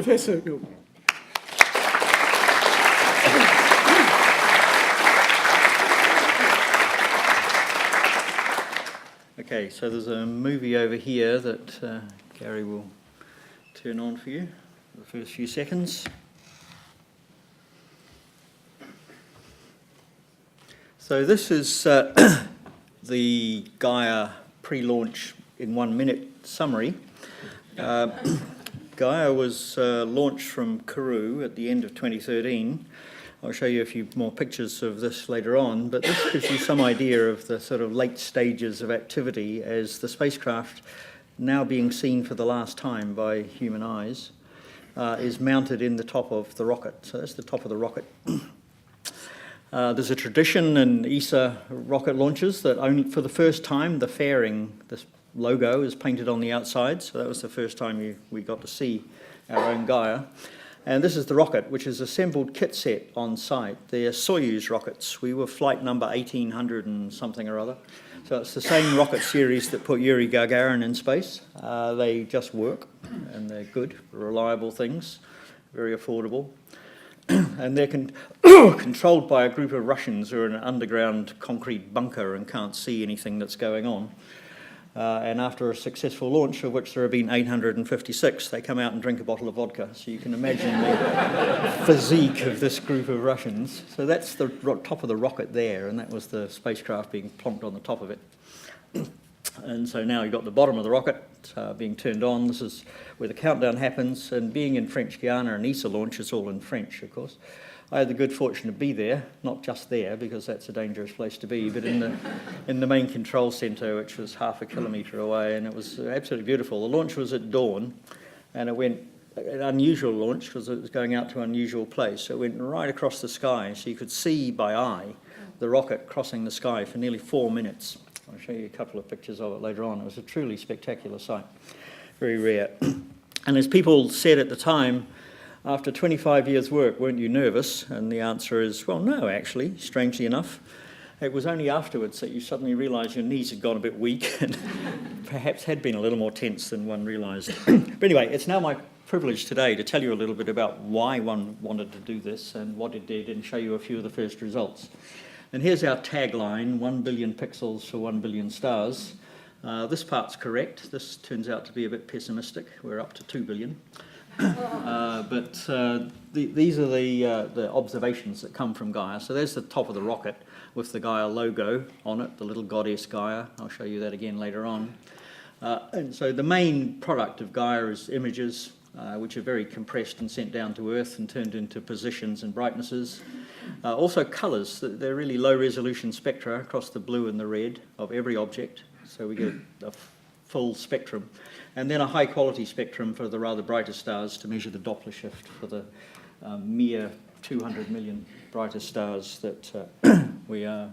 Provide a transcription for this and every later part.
Professor Gilmore. Okay, so there's a movie over here that Gary will turn on for you for the first few seconds. So this is the Gaia pre-launch in 1 minute summary. Gaia was launched from Kourou at the end of 2013. I'll show you a few more pictures of this later on, but this gives you some idea of the sort of late stages of activity as the spacecraft, now being seen for the last time by human eyes, is mounted in the top of the rocket. So that's the top of the rocket. There's a tradition in ESA rocket launches that only for the first time the fairing, this logo, is painted on the outside. So that was the first time we got to see our own Gaia. And this is the rocket, which is assembled kit set on site. They're Soyuz rockets. We were flight number 1800 and something or other. So it's the same rocket series that put Yuri Gagarin in space. They just work, and they're good, reliable things, very affordable. And they're controlled by a group of Russians who are in an underground concrete bunker and can't see anything that's going on. And after a successful launch, of which there have been 856, they come out and drink a bottle of vodka. So you can imagine the physique of this group of Russians. So that's the top of the rocket there, and that was the spacecraft being plonked on the top of it. And so now you've got the bottom of the rocket being turned on. This is where the countdown happens, and being in French Guiana and ESA launch, it's all in French, of course. I had the good fortune to be there, not just there, because that's a dangerous place to be, but in the main control centre, which was half a kilometre away, and it was absolutely beautiful. The launch was at dawn, and it went, an unusual launch, because it was going out to an unusual place. So it went right across the sky, so you could see by eye the rocket crossing the sky for nearly 4 minutes. I'll show you a couple of pictures of it later on. It was a truly spectacular sight, very rare. And as people said at the time, after 25 years' work, weren't you nervous? And the answer is, well, no, actually, strangely enough. It was only afterwards that you suddenly realised your knees had gone a bit weak and perhaps had been a little more tense than one realised. But anyway, it's now my privilege today to tell you a little bit about why one wanted to do this and what it did, and show you a few of the first results. And here's our tagline, 1 billion pixels for 1 billion stars. This part's correct. This turns out to be a bit pessimistic. We're up to 2 billion. These are the observations that come from Gaia. So there's the top of the rocket with the Gaia logo on it, the little goddess Gaia. I'll show you that again later on. And so the main product of Gaia is images, which are very compressed and sent down to Earth and turned into positions and brightnesses. Also colours. They're really low-resolution spectra across the blue and the red of every object. So we get a full spectrum. And then a high-quality spectrum for the rather brighter stars to measure the Doppler shift for the mere 200 million brighter stars that we are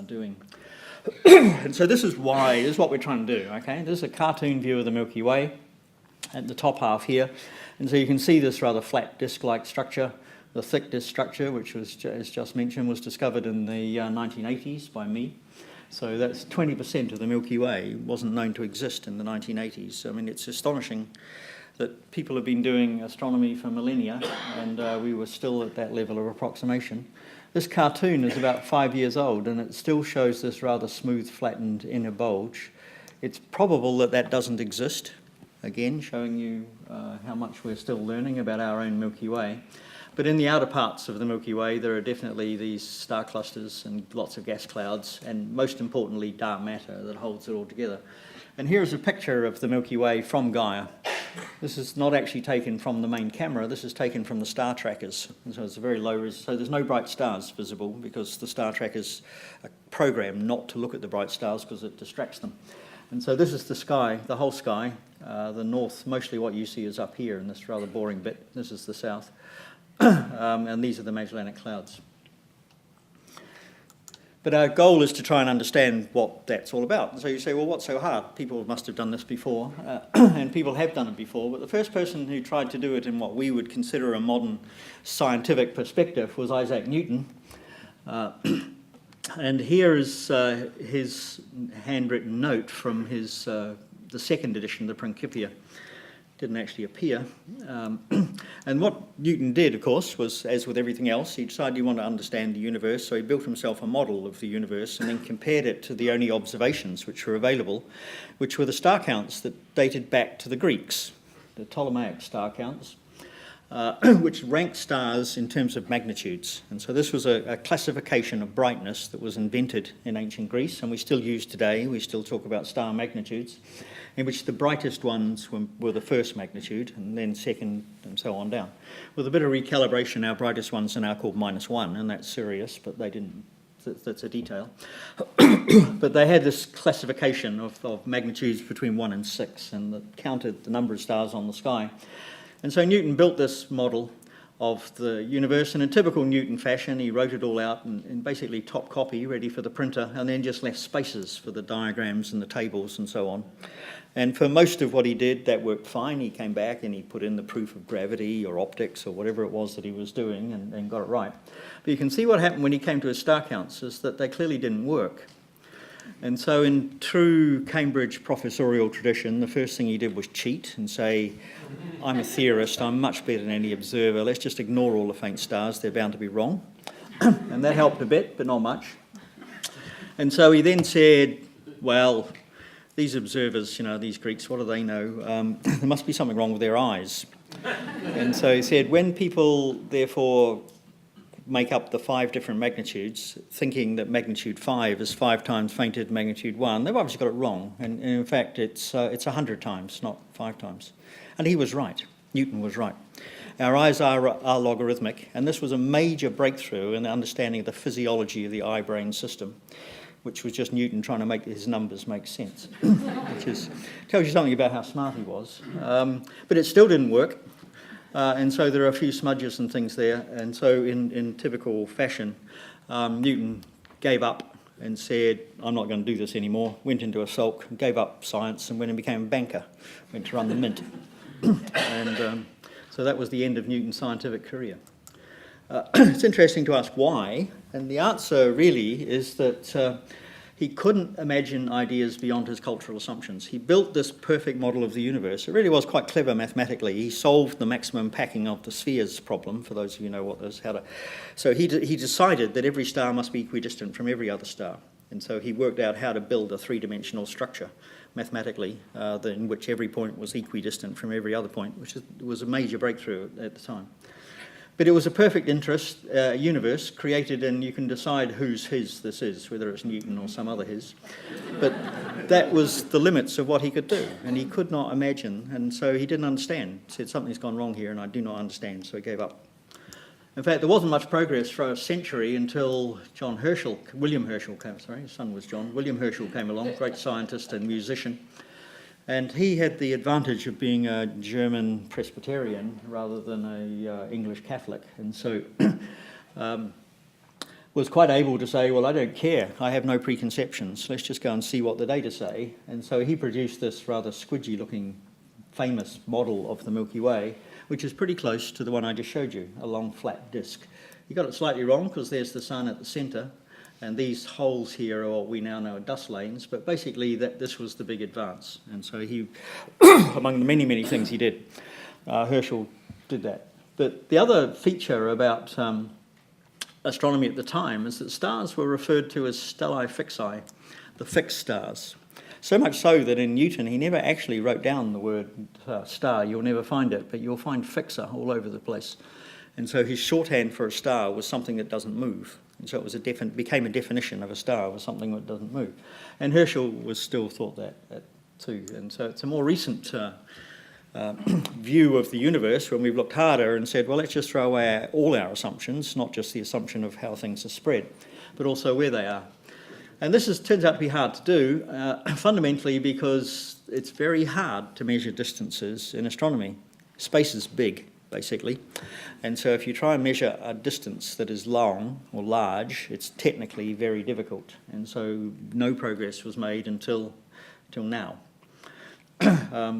doing. And so this is what we're trying to do, okay? This is a cartoon view of the Milky Way at the top half here. And so you can see this rather flat disk-like structure. The thick disk structure, which was, as just mentioned, was discovered in the 1980s by me. So that's 20% of the Milky Way wasn't known to exist in the 1980s. I mean, it's astonishing that people have been doing astronomy for millennia, and we were still at that level of approximation. This cartoon is about 5 years old, and it still shows this rather smooth, flattened inner bulge. It's probable that that doesn't exist, again, showing you how much we're still learning about our own Milky Way. But in the outer parts of the Milky Way, there are definitely these star clusters and lots of gas clouds, and most importantly, dark matter that holds it all together. And here's a picture of the Milky Way from Gaia. This is not actually taken from the main camera. This is taken from the star trackers. And so it's a very low res. So there's no bright stars visible because the star trackers are programmed not to look at the bright stars because it distracts them. And so this is the sky, the whole sky. The north, mostly what you see is up here in this rather boring bit. This is the south. And these are the Magellanic Clouds. But our goal is to try and understand what that's all about. And so you say, well, what's so hard? People must have done this before, and people have done it before, but the first person who tried to do it in what we would consider a modern scientific perspective was Isaac Newton. And here is his handwritten note from his the second edition of the Principia. didn't actually appear. And what Newton did, of course, was, as with everything else, he decided he wanted to understand the universe, so he built himself a model of the universe and then compared it to the only observations which were available, which were the star counts that dated back to the Greeks, the Ptolemaic star counts, which ranked stars in terms of magnitudes. And so this was a classification of brightness that was invented in ancient Greece, and we still use today. We still talk about star magnitudes, in which the brightest ones were the first magnitude, and then second, and so on down. With a bit of recalibration, our brightest ones are now called -1, and that's Sirius, but they didn't. That's a detail. But they had this classification of magnitudes between 1 and 6, and that counted the number of stars on the sky. And so Newton built this model of the universe, and in typical Newton fashion, he wrote it all out in basically top copy, ready for the printer, and then just left spaces for the diagrams and the tables and so on. And for most of what he did, that worked fine. He came back and he put in the proof of gravity or optics or whatever it was that he was doing and got it right. But you can see what happened when he came to his star counts is that they clearly didn't work. And so in true Cambridge professorial tradition, the first thing he did was cheat and say, I'm a theorist, I'm much better than any observer, let's just ignore all the faint stars, they're bound to be wrong. And that helped a bit, but not much. And so he then said, well, these observers, these Greeks, what do they know? There must be something wrong with their eyes. And so he said, when people, therefore, make up the 5 different magnitudes, thinking that magnitude 5 is 5 times fainter than magnitude 1, they've obviously got it wrong. And in fact, it's 100 times, not 5 times. And he was right. Newton was right. Our eyes are logarithmic, and this was a major breakthrough in the understanding of the physiology of the eye-brain system, which was just Newton trying to make his numbers make sense, which tells you something about how smart he was. But it still didn't work. And so there are a few smudges and things there. And so in typical fashion, Newton gave up and said, I'm not going to do this anymore, went into a sulk, gave up science and went and became a banker, went to run the mint. And so that was the end of Newton's scientific career. It's interesting to ask why, and the answer really is that he couldn't imagine ideas beyond his cultural assumptions. He built this perfect model of the universe. It really was quite clever mathematically. He solved the maximum packing of the spheres problem, for those of you who know what this is. So he decided that every star must be equidistant from every other star. And so he worked out how to build a three-dimensional structure mathematically in which every point was equidistant from every other point, which was a major breakthrough at the time. But it was a perfect universe created, and you can decide whose his this is, whether it's Newton or some other his. But that was the limits of what he could do, and he could not imagine, and so he didn't understand. He said, something's gone wrong here, and I do not understand, so he gave up. In fact, there wasn't much progress for a century until William Herschel came, his son was John. William Herschel came along, great scientist and musician. And he had the advantage of being a German Presbyterian rather than a English Catholic, and so was quite able to say, well, I don't care, I have no preconceptions, let's just go and see what the data say. And so he produced this rather squidgy-looking famous model of the Milky Way, which is pretty close to the one I just showed you, a long flat disk. He got it slightly wrong because there's the sun at the centre, and these holes here are what we now know are dust lanes, but basically this was the big advance. And so he, among the many, many things he did, Herschel did that. But the other feature about astronomy at the time is that stars were referred to as stellae fixae, the fixed stars. So much so that in Newton he never actually wrote down the word star. You'll never find it, but you'll find fixa all over the place. And so his shorthand for a star was something that doesn't move. And so it was became a definition of a star, was something that doesn't move. And Herschel was still thought that too. And so it's a more recent view of the universe when we've looked harder and said, well, let's just throw away all our assumptions, not just the assumption of how things are spread, but also where they are. And this turns out to be hard to do, fundamentally because it's very hard to measure distances in astronomy. Space is big, basically. And so if you try and measure a distance that is long or large, it's technically very difficult. And so no progress was made until now.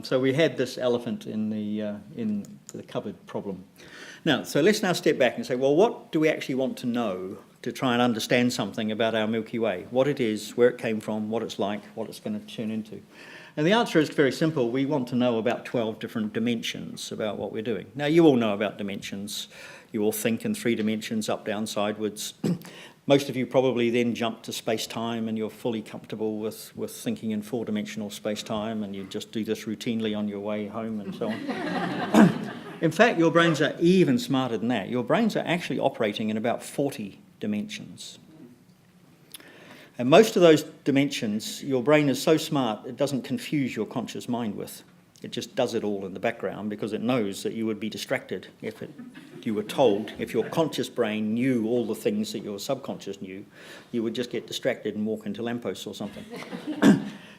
So we had this elephant in the cupboard problem. Now, so let's now step back and say, well, what do we actually want to know to try and understand something about our Milky Way? What it is, where it came from, what it's like, what it's going to turn into. And the answer is very simple. We want to know about 12 different dimensions about what we're doing. Now, you all know about dimensions. You all think in 3 dimensions, up, down, sideways. Most of you probably then jump to space-time and you're fully comfortable with thinking in 4-dimensional space-time, and you just do this routinely on your way home and so on. In fact, your brains are even smarter than that. Your brains are actually operating in about 40 dimensions. And most of those dimensions, your brain is so smart, it doesn't confuse your conscious mind with. It just does it all in the background because it knows that you would be distracted if you were told, if your conscious brain knew all the things that your subconscious knew, you would just get distracted and walk into lampposts or something.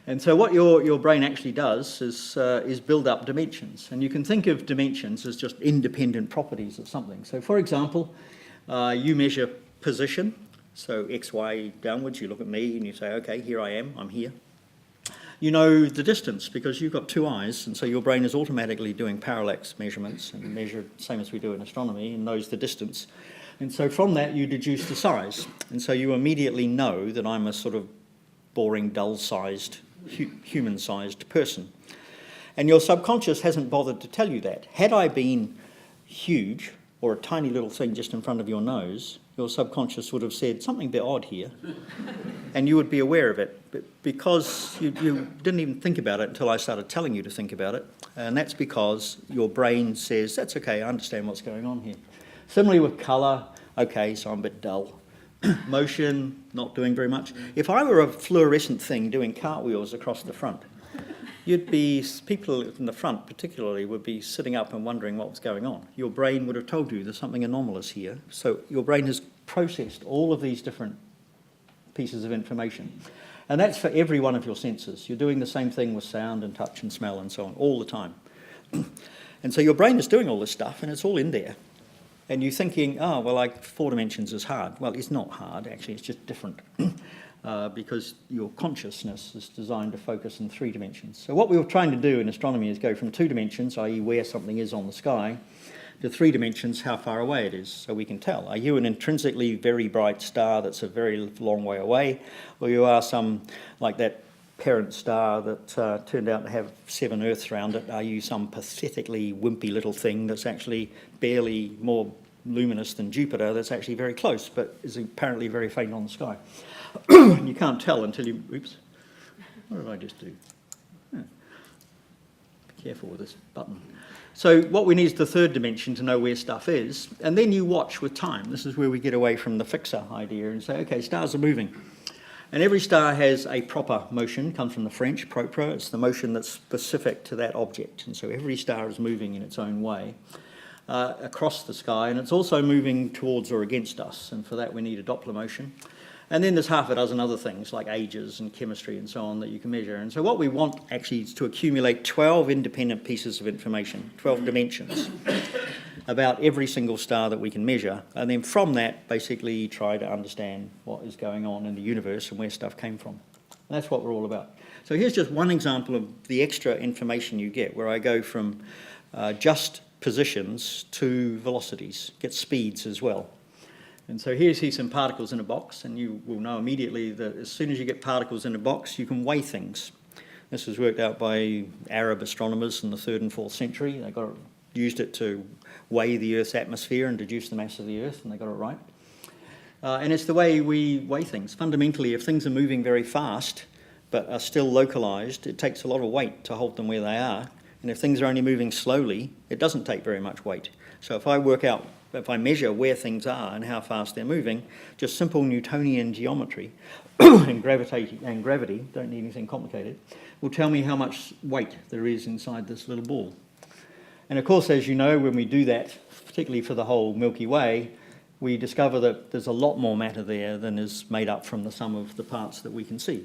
And so what your brain actually does is build up dimensions. And you can think of dimensions as just independent properties of something. So for example, you measure position. So X, Y, downwards, you look at me and you say, okay, here I am, I'm here. You know the distance because you've got 2 eyes, and so your brain is automatically doing parallax measurements and measure, same as we do in astronomy, and knows the distance. And so from that you deduce the size. And so you immediately know that I'm a sort of boring, dull-sized, human-sized person. And your subconscious hasn't bothered to tell you that. Had I been huge, or a tiny little thing just in front of your nose, your subconscious would have said something a bit odd here, and you would be aware of it. But because you didn't even think about it until I started telling you to think about it, and that's because your brain says, that's okay, I understand what's going on here. Similarly with colour, okay, so I'm a bit dull. Motion, not doing very much. If I were a fluorescent thing doing cartwheels across the front, people in the front particularly would be sitting up and wondering what was going on. Your brain would have told you there's something anomalous here. So your brain has processed all of these different pieces of information. And that's for every one of your senses. You're doing the same thing with sound and touch and smell and so on all the time. And so your brain is doing all this stuff and it's all in there. And you're thinking, oh, well, like 4 dimensions is hard. Well, it's not hard, actually, it's just different. Because your consciousness is designed to focus in 3 dimensions. So what we were trying to do in astronomy is go from 2 dimensions, i.e. where something is on the sky, to 3 dimensions, how far away it is, so we can tell. Are you an intrinsically very bright star that's a very long way away, or you are some, like that parent star that turned out to have 7 Earths around it? Are you some pathetically wimpy little thing that's actually barely more luminous than Jupiter, that's actually very close, but is apparently very faint on the sky? You can't tell until you... Oops. What did I just do? Be careful with this button. So what we need is the 3rd dimension to know where stuff is, and then you watch with time. This is where we get away from the fixer idea and say, okay, stars are moving. And every star has a proper motion, comes from the French, propre. It's the motion that's specific to that object. And so every star is moving in its own way across the sky, and it's also moving towards or against us. And for that we need a Doppler motion. And then there's half a dozen other things like ages and chemistry and so on that you can measure. And so what we want actually is to accumulate 12 independent pieces of information, 12 dimensions, about every single star that we can measure. And then from that, basically try to understand what is going on in the universe and where stuff came from. And that's what we're all about. So here's just one example of the extra information you get, where I go from just positions to velocities, get speeds as well. And so here you see some particles in a box, and you will know immediately that as soon as you get particles in a box, you can weigh things. This was worked out by Arab astronomers in the 3rd and 4th century. They used it to weigh the Earth's atmosphere and deduce the mass of the Earth, and they got it right. And it's the way we weigh things. Fundamentally, if things are moving very fast but are still localised, it takes a lot of weight to hold them where they are. And if things are only moving slowly, it doesn't take very much weight. So if I measure where things are and how fast they're moving, just simple Newtonian geometry and gravity, don't need anything complicated, will tell me how much weight there is inside this little ball. And of course, as you know, when we do that, particularly for the whole Milky Way, we discover that there's a lot more matter there than is made up from the sum of the parts that we can see.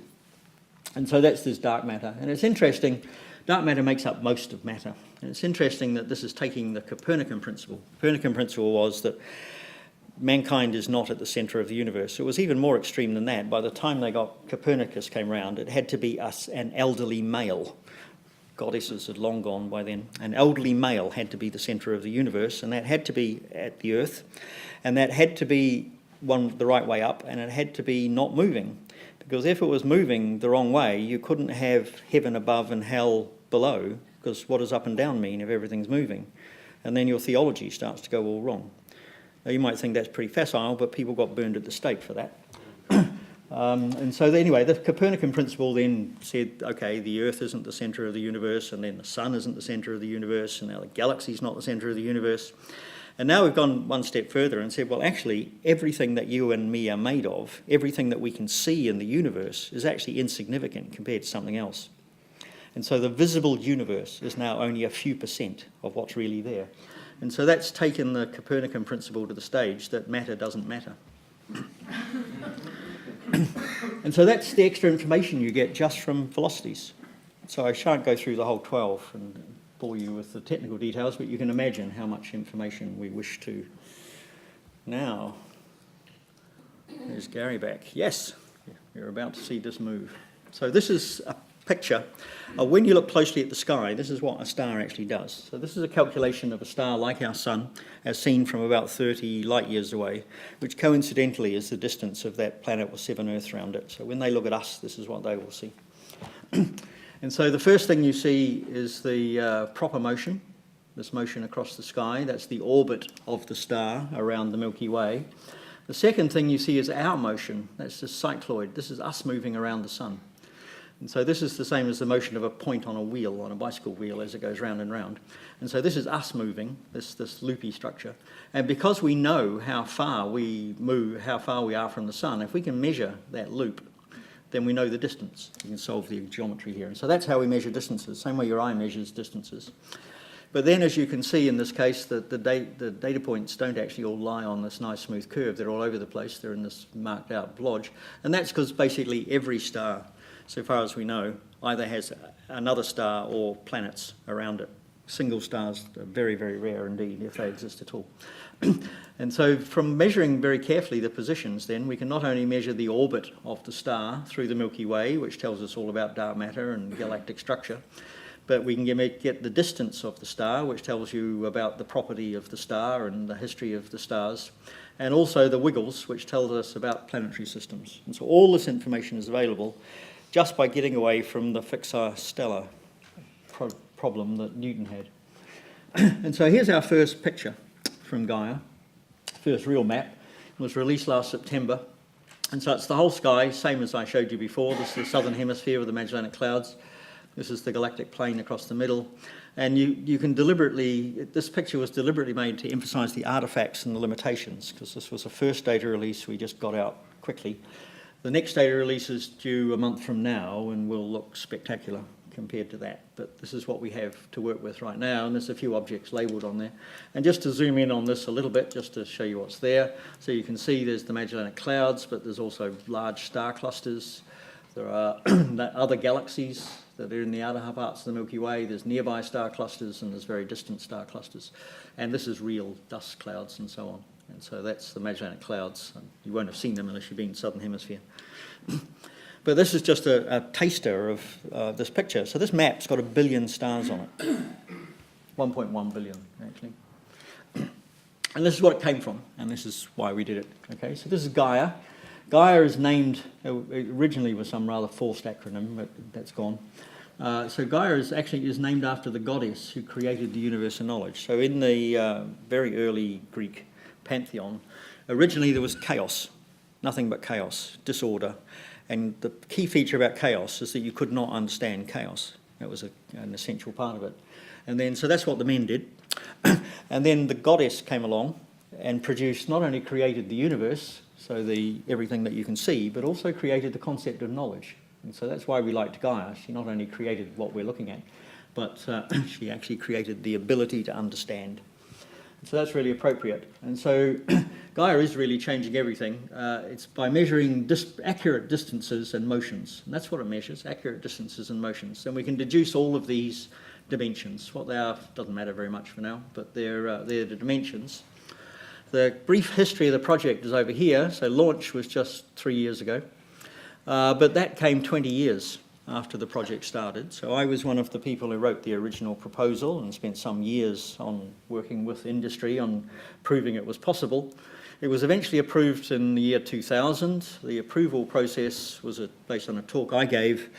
And so that's this dark matter. And it's interesting, dark matter makes up most of matter. And it's interesting that this is taking the Copernican principle. The Copernican principle was that mankind is not at the centre of the universe. It was even more extreme than that. By the time Copernicus came around, it had to be an elderly male. Goddesses had long gone by then. An elderly male had to be the centre of the universe, and that had to be at the Earth, and that had to be the right way up, and it had to be not moving. Because if it was moving the wrong way, you couldn't have heaven above and hell below, because what does up and down mean if everything's moving? And then your theology starts to go all wrong. Now, you might think that's pretty facile, but people got burned at the stake for that. And so anyway, the Copernican principle then said, okay, the Earth isn't the centre of the universe, and then the Sun isn't the centre of the universe, and now the galaxy's not the centre of the universe. And now we've gone one step further and said, well, actually, everything that you and me are made of, everything that we can see in the universe is actually insignificant compared to something else. And so the visible universe is now only a few % of what's really there. And so that's taken the Copernican principle to the stage that matter doesn't matter. And so that's the extra information you get just from velocities. So I shan't go through the whole 12 and bore you with the technical details, but you can imagine how much information we wish to. Now, there's Gary back. Yes, you're about to see this move. So this is a picture of when you look closely at the sky, this is what a star actually does. So this is a calculation of a star like our Sun, as seen from about 30 light years away, which coincidentally is the distance of that planet with 7 Earths around it. So when they look at us, this is what they will see. And so the first thing you see is the proper motion, this motion across the sky. That's the orbit of the star around the Milky Way. The second thing you see is our motion. That's the cycloid. This is us moving around the Sun. And so this is the same as the motion of a point on a wheel, on a bicycle wheel, as it goes round and round. And so this is us moving, this loopy structure. And because we know how far we move, how far we are from the Sun, if we can measure that loop, then we know the distance. You can solve the geometry here. And so that's how we measure distances, same way your eye measures distances. But then, as you can see in this case, the data points don't actually all lie on this nice smooth curve. They're all over the place. They're in this marked out blotch. And that's because basically every star, so far as we know, either has another star or planets around it. Single stars are very, very rare indeed, if they exist at all. And so from measuring very carefully the positions, then, we can not only measure the orbit of the star through the Milky Way, which tells us all about dark matter and galactic structure, but we can get the distance of the star, which tells you about the property of the star and the history of the stars, and also the wiggles, which tells us about planetary systems. And so all this information is available just by getting away from the fixar stellar problem that Newton had. And so here's our first picture from Gaia, first real map. It was released last September. And so it's the whole sky, same as I showed you before. This is the southern hemisphere with the Magellanic Clouds. This is the galactic plane across the middle. And you can deliberately, this picture was deliberately made to emphasize the artifacts and the limitations, because this was the first data release we just got out quickly. The next data release is due a month from now and will look spectacular compared to that. But this is what we have to work with right now, and there's a few objects labelled on there. And just to zoom in on this a little bit, just to show you what's there. So you can see there's the Magellanic Clouds, but there's also large star clusters. There are other galaxies that are in the outer parts of the Milky Way. There's nearby star clusters and there's very distant star clusters. And this is real dust clouds and so on. And so that's the Magellanic Clouds. You won't have seen them unless you've been in the southern hemisphere. But this is just a taster of this picture. So this map's got 1 billion stars on it. 1.1 billion, actually. And this is what it came from, and this is why we did it. Okay, so this is Gaia. Gaia is named, originally was some rather forced acronym, but that's gone. So Gaia is named after the goddess who created the universe of knowledge. So in the very early Greek pantheon, originally there was chaos, nothing but chaos, disorder. And the key feature about chaos is that you could not understand chaos. That was an essential part of it. And then, so that's what the men did. And then the goddess came along and not only created the universe, so everything that you can see, but also created the concept of knowledge. And so that's why we liked Gaia. She not only created what we're looking at, but she actually created the ability to understand. So that's really appropriate. And so Gaia is really changing everything. It's by measuring accurate distances and motions. And that's what it measures, accurate distances and motions. And we can deduce all of these dimensions. What they are doesn't matter very much for now, but they're the dimensions. The brief history of the project is over here. So launch was just 3 years ago. But that came 20 years after the project started. So I was one of the people who wrote the original proposal and spent some years on working with industry on proving it was possible. It was eventually approved in the year 2000. The approval process was based on a talk I gave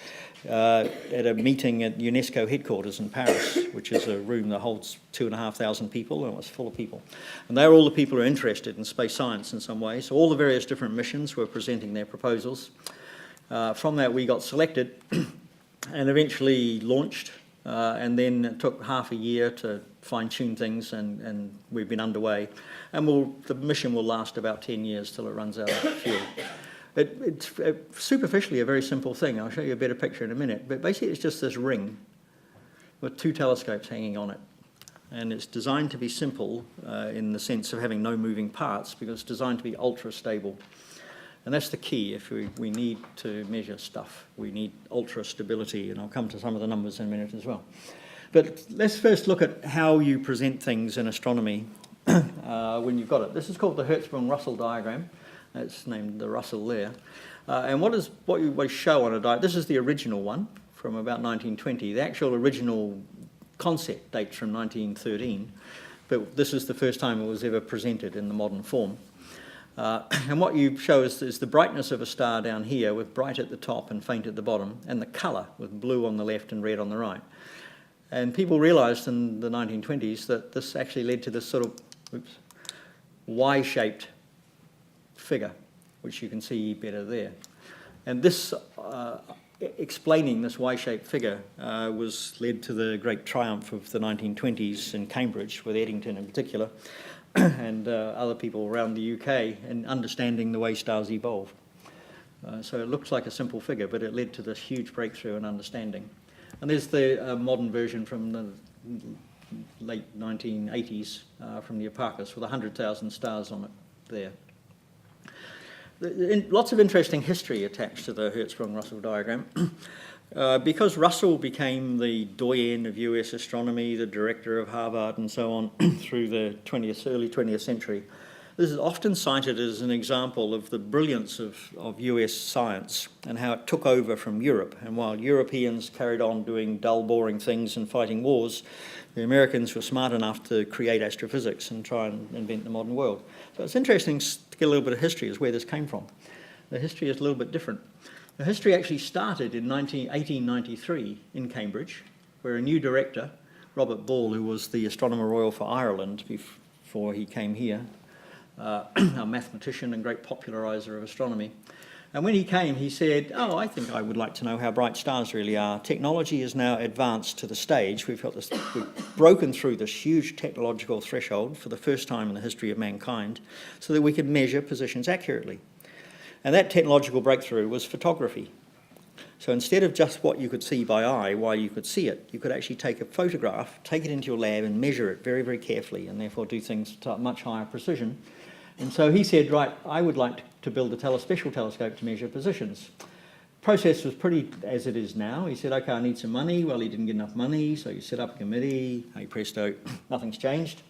at a meeting at UNESCO headquarters in Paris, which is a room that holds 2,500 people, and it was full of people. And they're all the people who are interested in space science in some way. So all the various different missions were presenting their proposals. From that, we got selected and eventually launched, and then it took half a year to fine-tune things, and we've been underway. And the mission will last about 10 years till it runs out of fuel. It's superficially a very simple thing. I'll show you a better picture in a minute. But basically, it's just this ring with 2 telescopes hanging on it. And it's designed to be simple in the sense of having no moving parts, because it's designed to be ultra-stable. And that's the key. If we need to measure stuff, we need ultra-stability. And I'll come to some of the numbers in a minute as well. But let's first look at how you present things in astronomy when you've got it. This is called the Hertzsprung-Russell diagram. It's named the Russell there. And what you show on a diagram, this is the original one from about 1920. The actual original concept dates from 1913, but this is the first time it was ever presented in the modern form. And what you show is the brightness of a star down here, with bright at the top and faint at the bottom, and the colour with blue on the left and red on the right. And people realised in the 1920s that this actually led to this sort of Y-shaped figure, which you can see better there. And this, explaining this Y-shaped figure, led to the great triumph of the 1920s in Cambridge, with Eddington in particular, and other people around the UK, in understanding the way stars evolve. So it looks like a simple figure, but it led to this huge breakthrough in understanding. And there's the modern version from the late 1980s from the Hipparchus with 100,000 stars on it there. Lots of interesting history attached to the Hertzsprung-Russell diagram. Because Russell became the doyen of US astronomy, the director of Harvard and so on through the early 20th century, this is often cited as an example of the brilliance of US science and how it took over from Europe. And while Europeans carried on doing dull, boring things and fighting wars, the Americans were smart enough to create astrophysics and try and invent the modern world. So it's interesting to get a little bit of history as where this came from. The history is a little bit different. The history actually started in 1893 in Cambridge, where a new director, Robert Ball, who was the Astronomer Royal for Ireland before he came here, a mathematician and great populariser of astronomy. And when he came, he said, I think I would like to know how bright stars really are. Technology is now advanced to the stage. We've broken through this huge technological threshold for the first time in the history of mankind, so that we could measure positions accurately. And that technological breakthrough was photography. So instead of just what you could see by eye while you could see it, you could actually take a photograph, take it into your lab and measure it very, very carefully, and therefore do things to much higher precision. And so he said, right, I would like to build a special telescope to measure positions. Process was pretty as it is now. He said, okay, I need some money. Well, he didn't get enough money, so he set up a committee. Hey, presto, nothing's changed.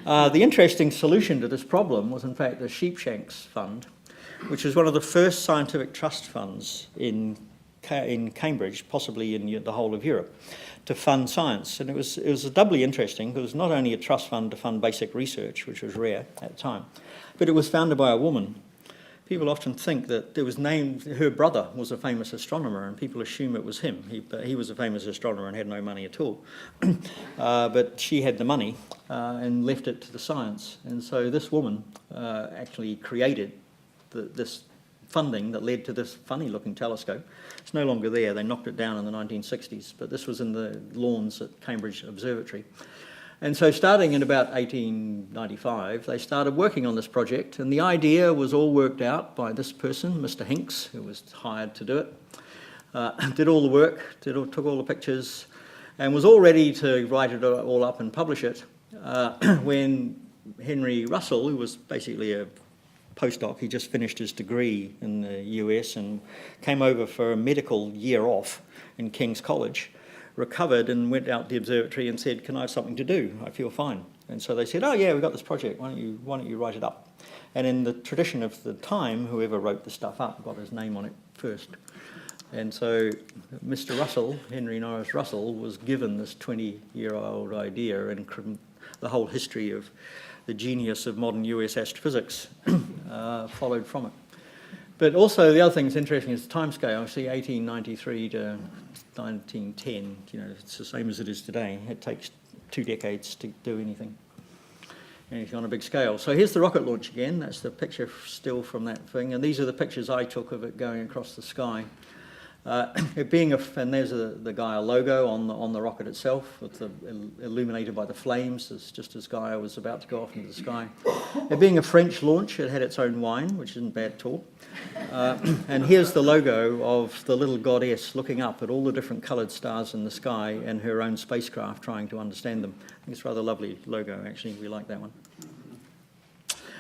The interesting solution to this problem was, in fact, the Sheepshanks Fund, which was one of the first scientific trust funds in Cambridge, possibly in the whole of Europe, to fund science. And it was doubly interesting, because it was not only a trust fund to fund basic research, which was rare at the time, but it was founded by a woman. People often think that her brother was a famous astronomer, and people assume it was him. He was a famous astronomer and had no money at all. But she had the money and left it to the science. And so this woman actually created this funding that led to this funny-looking telescope. It's no longer there. They knocked it down in the 1960s, but this was in the lawns at Cambridge Observatory. And so starting in about 1895, they started working on this project, and the idea was all worked out by this person, Mr. Hinks, who was hired to do it, did all the work, took all the pictures, and was all ready to write it all up and publish it when Henry Russell, who was basically a postdoc, he just finished his degree in the US and came over for a medical year off in King's College, recovered and went out to the observatory and said, can I have something to do? I feel fine. And so they said, oh yeah, we've got this project, why don't you write it up? And in the tradition of the time, whoever wrote the stuff up got his name on it first. And so Mr. Russell, Henry Norris Russell, was given this 20-year-old idea, and the whole history of the genius of modern US astrophysics followed from it. But also the other thing that's interesting is the timescale. I see 1893 to 1910, you know, it's the same as it is today. It takes 2 decades to do anything on a big scale. So here's the rocket launch again. That's the picture still from that thing. And these are the pictures I took of it going across the sky. It being and there's the Gaia logo on the rocket itself, with illuminated by the flames, just as Gaia was about to go off into the sky. It being a French launch, it had its own wine, which isn't bad at all. And here's the logo of the little goddess looking up at all the different coloured stars in the sky and her own spacecraft trying to understand them. I think it's a rather lovely logo, actually. We like that one.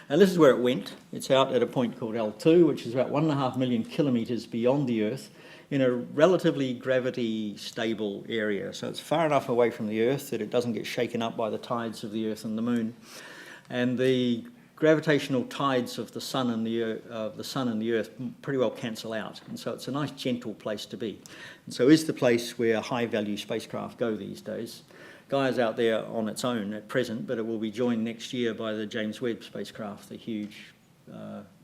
And this is where it went. It's out at a point called L2, which is about 1.5 million kilometres beyond the Earth, in a relatively gravity-stable area. So it's far enough away from the Earth that it doesn't get shaken up by the tides of the Earth and the Moon. And the gravitational tides of the Sun and the Earth pretty well cancel out. And so it's a nice, gentle place to be. And so is the place where high-value spacecraft go these days. Gaia's out there on its own at present, but it will be joined next year by the James Webb spacecraft, the huge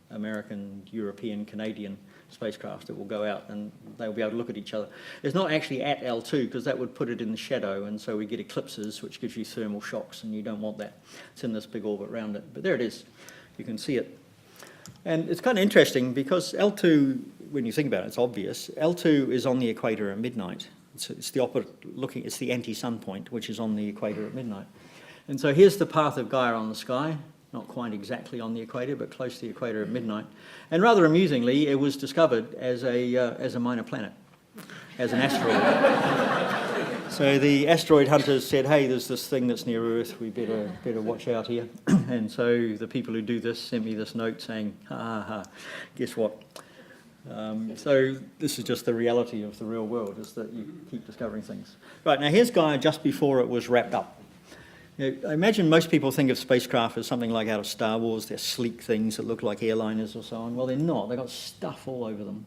American, European, Canadian spacecraft that will go out, and they'll be able to look at each other. It's not actually at L2 because that would put it in the shadow, and so we get eclipses, which gives you thermal shocks, and you don't want that. It's in this big orbit around it. But there it is. You can see it. And it's kind of interesting because L2, when you think about it, it's obvious. L2 is on the equator at midnight. It's the opposite looking. It's the anti-sun point, which is on the equator at midnight. And so here's the path of Gaia on the sky. Not quite exactly on the equator, but close to the equator at midnight. And rather amusingly, it was discovered as a minor planet, as an asteroid. So the asteroid hunters said, hey, there's this thing that's near Earth, we better watch out here. And so the people who do this sent me this note saying, ha ha ha, guess what? So this is just the reality of the real world, is that you keep discovering things. Right, now here's Gaia just before it was wrapped up. You know, I imagine most people think of spacecraft as something like out of Star Wars. They're sleek things that look like airliners or so on. Well, they're not. They've got stuff all over them.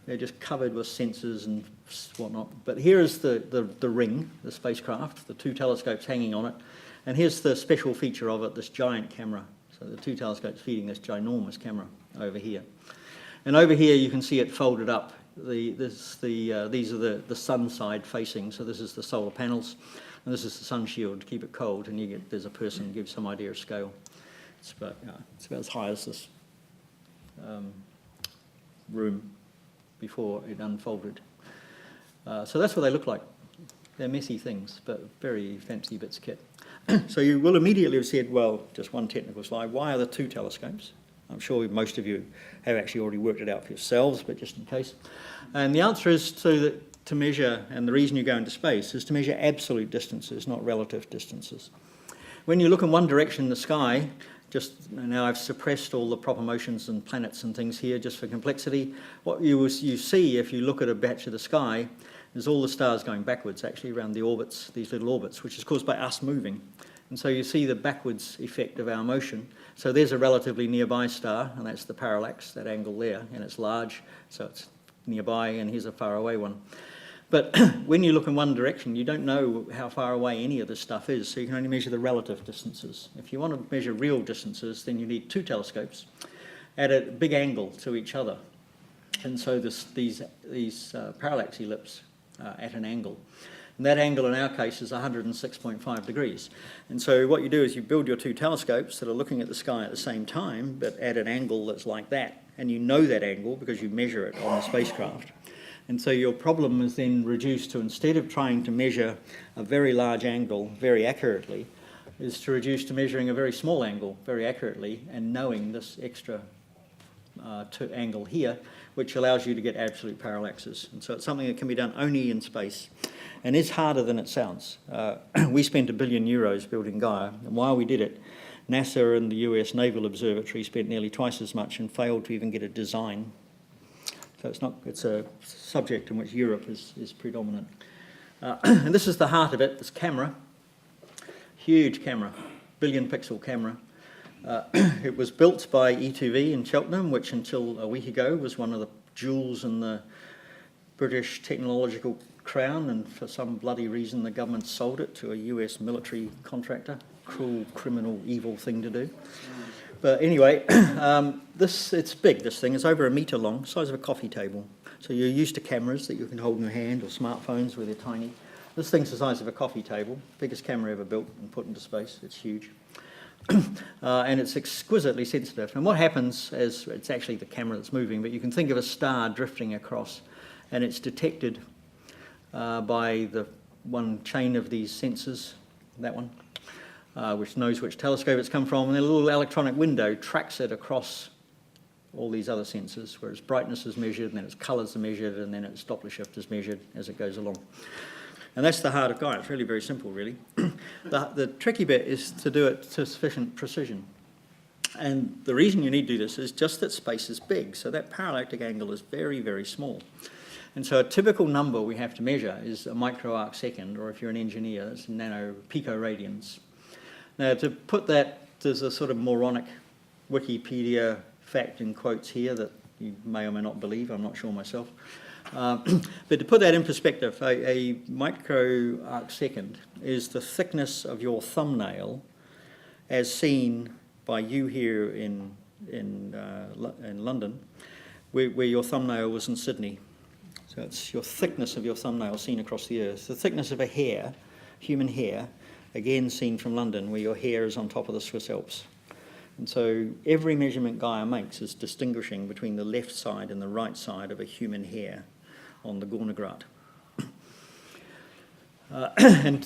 They're just covered with sensors and whatnot. But here is the ring, the spacecraft, the 2 telescopes hanging on it. And here's the special feature of it, this giant camera. So the 2 telescopes feeding this ginormous camera over here. And over here you can see it folded up. These are the sun side facing. So this is the solar panels. And this is the sun shield to keep it cold, and there's a person who gives some idea of scale. It's about as high as this room before it unfolded. So that's what they look like. They're messy things, but very fancy bits of kit. So you will immediately have said, well, just one technical slide, why are there 2 telescopes? I'm sure most of you have actually already worked it out for yourselves, but just in case. And the answer is to measure, and the reason you go into space is to measure absolute distances, not relative distances. When you look in one direction in the sky, just now I've suppressed all the proper motions and planets and things here just for complexity. What you see if you look at a batch of the sky is all the stars going backwards actually around the orbits, these little orbits, which is caused by us moving. And so you see the backwards effect of our motion. So there's a relatively nearby star, and that's the parallax, that angle there, and it's large, so it's nearby, and here's a far away one. But when you look in one direction, you don't know how far away any of this stuff is, so you can only measure the relative distances. If you want to measure real distances, then you need 2 telescopes at a big angle to each other. And so these parallax ellipses are at an angle. And that angle in our case is 106.5 degrees. And so what you do is you build your 2 telescopes that are looking at the sky at the same time, but at an angle that's like that. And you know that angle because you measure it on the spacecraft. And so your problem is then reduced to, instead of trying to measure a very large angle very accurately, is to reduce to measuring a very small angle very accurately and knowing this extra angle here, which allows you to get absolute parallaxes. And so it's something that can be done only in space. And it's harder than it sounds. We spent €1 billion building Gaia, and while we did it, NASA and the US Naval Observatory spent nearly twice as much and failed to even get a design. So it's a subject in which Europe is predominant. And this is the heart of it, this camera, huge camera, 1 billion pixel camera. It was built by E2V in Cheltenham, which until a week ago was one of the jewels in the British technological crown, and for some bloody reason the government sold it to a US military contractor. cruel, criminal, evil thing to do. But anyway, it's big, this thing. It's over 1 metre long, size of a coffee table. So you're used to cameras that you can hold in your hand or smartphones where they're tiny. This thing's the size of a coffee table, biggest camera ever built and put into space. It's huge. And it's exquisitely sensitive. And what happens is, it's actually the camera that's moving, but you can think of a star drifting across, and it's detected by the one chain of these sensors, that one, which knows which telescope it's come from, and then a little electronic window tracks it across all these other sensors, where its brightness is measured, and then its colours are measured, and then its Doppler shift is measured as it goes along. And that's the heart of Gaia. It's really very simple, really. The tricky bit is to do it to sufficient precision. And the reason you need to do this is just that space is big, so that parallactic angle is very, very small. And so a typical number we have to measure is a micro-arc second, or if you're an engineer, it's nano picoradians. Now, to put that, there's a sort of moronic Wikipedia fact in quotes here that you may or may not believe, I'm not sure myself. But to put that in perspective, a micro-arc second is the thickness of your thumbnail as seen by you here in London, where your thumbnail was in Sydney. So it's your thickness of your thumbnail seen across the Earth. The thickness of a hair, human hair, again seen from London, where your hair is on top of the Swiss Alps. And so every measurement Gaia makes is distinguishing between the left side and the right side of a human hair on the Gornergrat. And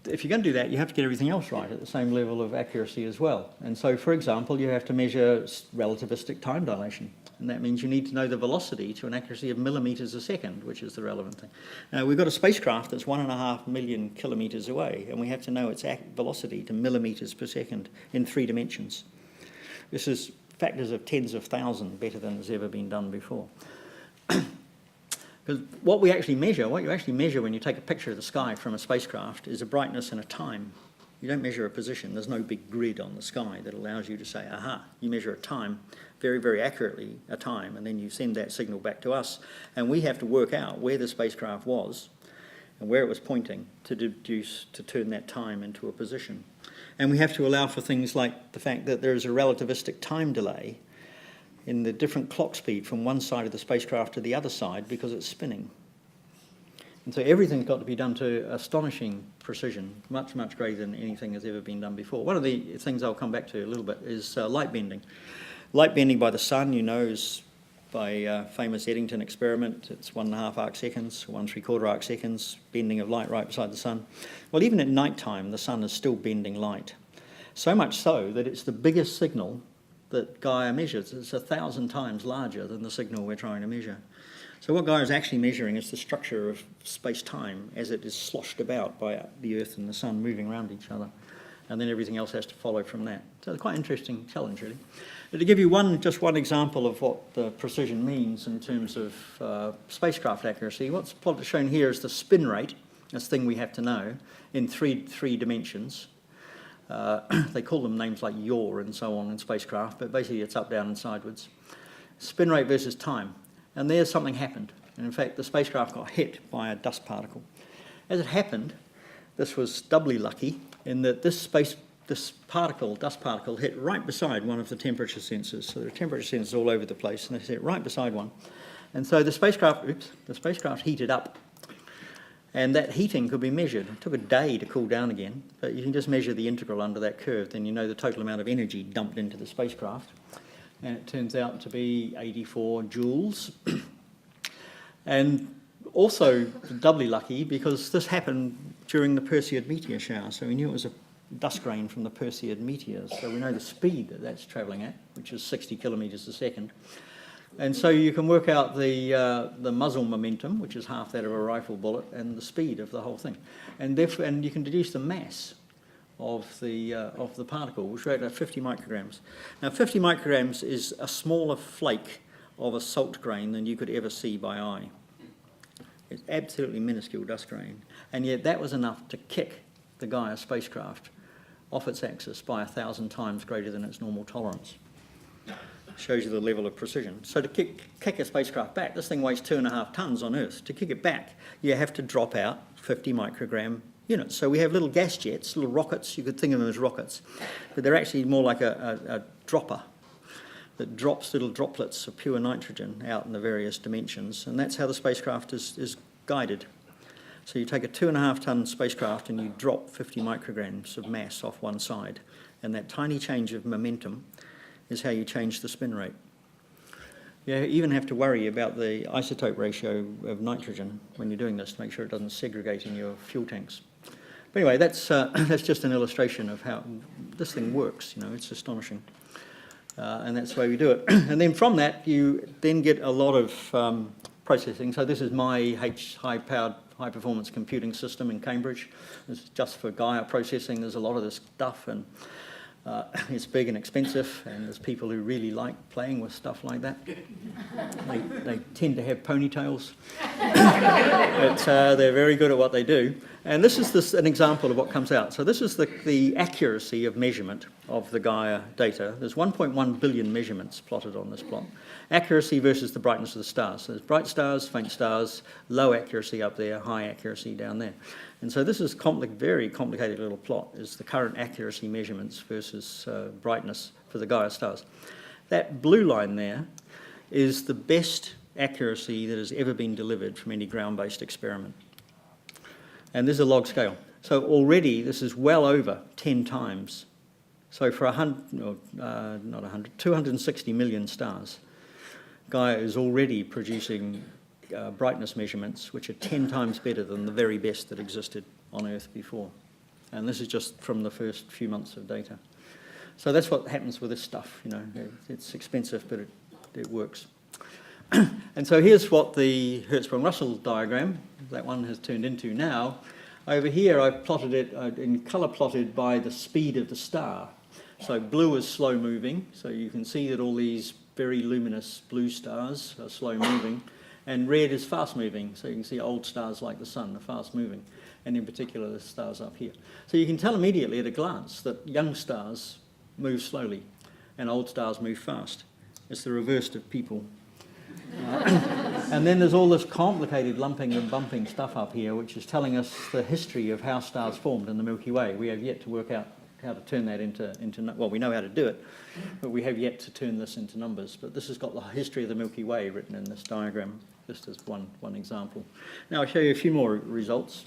if you're going to do that, you have to get everything else right at the same level of accuracy as well. And so, for example, you have to measure relativistic time dilation. And that means you need to know the velocity to an accuracy of millimetres a second, which is the relevant thing. Now, we've got a spacecraft that's 1.5 million kilometres away, and we have to know its velocity to millimetres per second in 3 dimensions. This is factors of tens of thousands better than has ever been done before. Because what you actually measure when you take a picture of the sky from a spacecraft is a brightness and a time. You don't measure a position. There's no big grid on the sky that allows you to say, aha. You measure a time, very, very accurately a time, and then you send that signal back to us, and we have to work out where the spacecraft was and where it was pointing to turn that time into a position. And we have to allow for things like the fact that there is a relativistic time delay in the different clock speed from one side of the spacecraft to the other side because it's spinning. And so everything's got to be done to astonishing precision, much, much greater than anything has ever been done before. One of the things I'll come back to a little bit is light bending. Light bending by the sun, you know, is by famous Eddington experiment. It's 1.5 arc seconds, 1.75 arc seconds, bending of light right beside the sun. Well, even at night time, the sun is still bending light. So much so that it's the biggest signal that Gaia measures. It's 1,000 times larger than the signal we're trying to measure. So what Gaia is actually measuring is the structure of space-time as it is sloshed about by the Earth and the sun moving around each other. And then everything else has to follow from that. So it's quite an interesting challenge, really. But to give you just one example of what the precision means in terms of spacecraft accuracy, what's plotted shown here is the spin rate, this thing we have to know, in three dimensions. They call them names like yaw and so on in spacecraft, but basically it's up, down and sideways. Spin rate versus time. And there something happened. And in fact, the spacecraft got hit by a dust particle. As it happened, this was doubly lucky in that this dust particle hit right beside one of the temperature sensors. So there are temperature sensors all over the place, and they hit right beside one. And so the spacecraft heated up. And that heating could be measured. It took a day to cool down again, but you can just measure the integral under that curve, then you know the total amount of energy dumped into the spacecraft. And it turns out to be 84 joules. And also doubly lucky because this happened during the Perseid meteor shower, so we knew it was a dust grain from the Perseid meteors, so we know the speed that that's travelling at, which is 60 kilometres a second. And so you can work out the muzzle momentum, which is half that of a rifle bullet, and the speed of the whole thing. And you can deduce the mass of the particle, which is about 50 micrograms. Now 50 micrograms is a smaller flake of a salt grain than you could ever see by eye. It's absolutely minuscule dust grain. And yet that was enough to kick the Gaia spacecraft off its axis by 1,000 times greater than its normal tolerance. Shows you the level of precision. So to kick a spacecraft back, this thing weighs 2.5 tons on Earth. To kick it back, you have to drop out 50 microgram units. So we have little gas jets, little rockets. You could think of them as rockets, but they're actually more like a dropper that drops little droplets of pure nitrogen out in the various dimensions, and that's how the spacecraft is guided. So you take a 2.5-ton spacecraft and you drop 50 micrograms of mass off one side, and that tiny change of momentum is how you change the spin rate. You even have to worry about the isotope ratio of nitrogen when you're doing this to make sure it doesn't segregate in your fuel tanks. But anyway, that's just an illustration of how this thing works. It's astonishing. And that's the way we do it. And then from that, you then get a lot of processing. So this is my high-powered, high-performance computing system in Cambridge. This is just for Gaia processing. There's a lot of this stuff, and it's big and expensive, and there's people who really like playing with stuff like that. They tend to have ponytails, but they're very good at what they do. And this is an example of what comes out. So this is the accuracy of measurement of the Gaia data. There's 1.1 billion measurements plotted on this plot. Accuracy versus the brightness of the stars. So there's bright stars, faint stars, low accuracy up there, high accuracy down there. And so this is very complicated little plot, is the current accuracy measurements versus brightness for the Gaia stars. That blue line there is the best accuracy that has ever been delivered from any ground-based experiment. And this is a log scale. So already this is well over 10 times. So for 260 million stars, Gaia is already producing brightness measurements which are 10 times better than the very best that existed on Earth before. And this is just from the first few months of data. So that's what happens with this stuff. It's expensive, but it works. And so here's what the Hertzsprung-Russell diagram, that one has turned into now. Over here I've plotted it in colour plotted by the speed of the star. So blue is slow moving, so you can see that all these very luminous blue stars are slow moving, and red is fast moving, so you can see old stars like the sun are fast moving, and in particular the stars up here. So you can tell immediately at a glance that young stars move slowly and old stars move fast. It's the reverse of people. And then there's all this complicated lumping and bumping stuff up here, which is telling us the history of how stars formed in the Milky Way. We have yet to work out how to turn that into well, we know how to do it, but we have yet to turn this into numbers. But this has got the history of the Milky Way written in this diagram, just as one example. Now I'll show you a few more results.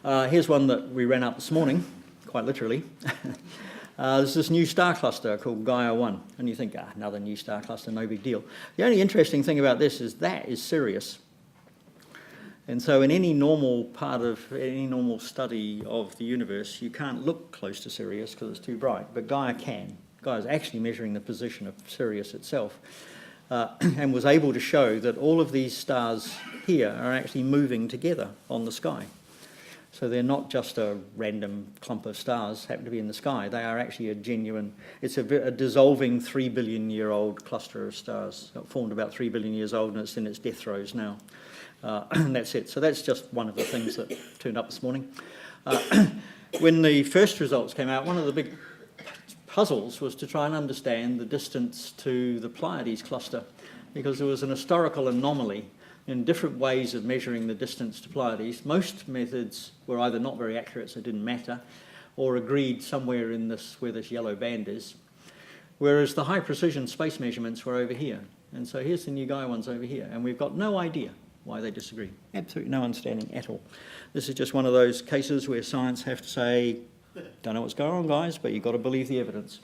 Here's one that we ran up this morning, quite literally. There's this new star cluster called Gaia-1, and you think, another new star cluster, no big deal. The only interesting thing about this is that is Sirius. And so in any normal study of the universe, you can't look close to Sirius because it's too bright, but Gaia can. Gaia is actually measuring the position of Sirius itself, and was able to show that all of these stars here are actually moving together on the sky. So they're not just a random clump of stars happen to be in the sky. They are actually a genuine, it's a dissolving 3 billion year old cluster of stars. It formed about 3 billion years old, and it's in its death throes now. And that's it. So that's just one of the things that turned up this morning. When the first results came out, one of the big puzzles was to try and understand the distance to the Pleiades cluster, because there was an historical anomaly in different ways of measuring the distance to Pleiades. Most methods were either not very accurate, so it didn't matter, or agreed somewhere in this, where this yellow band is, whereas the high precision space measurements were over here. And so here's the new Gaia ones over here, and we've got no idea why they disagree. Absolutely no understanding at all. This is just one of those cases where science have to say, don't know what's going on, guys, but you've got to believe the evidence.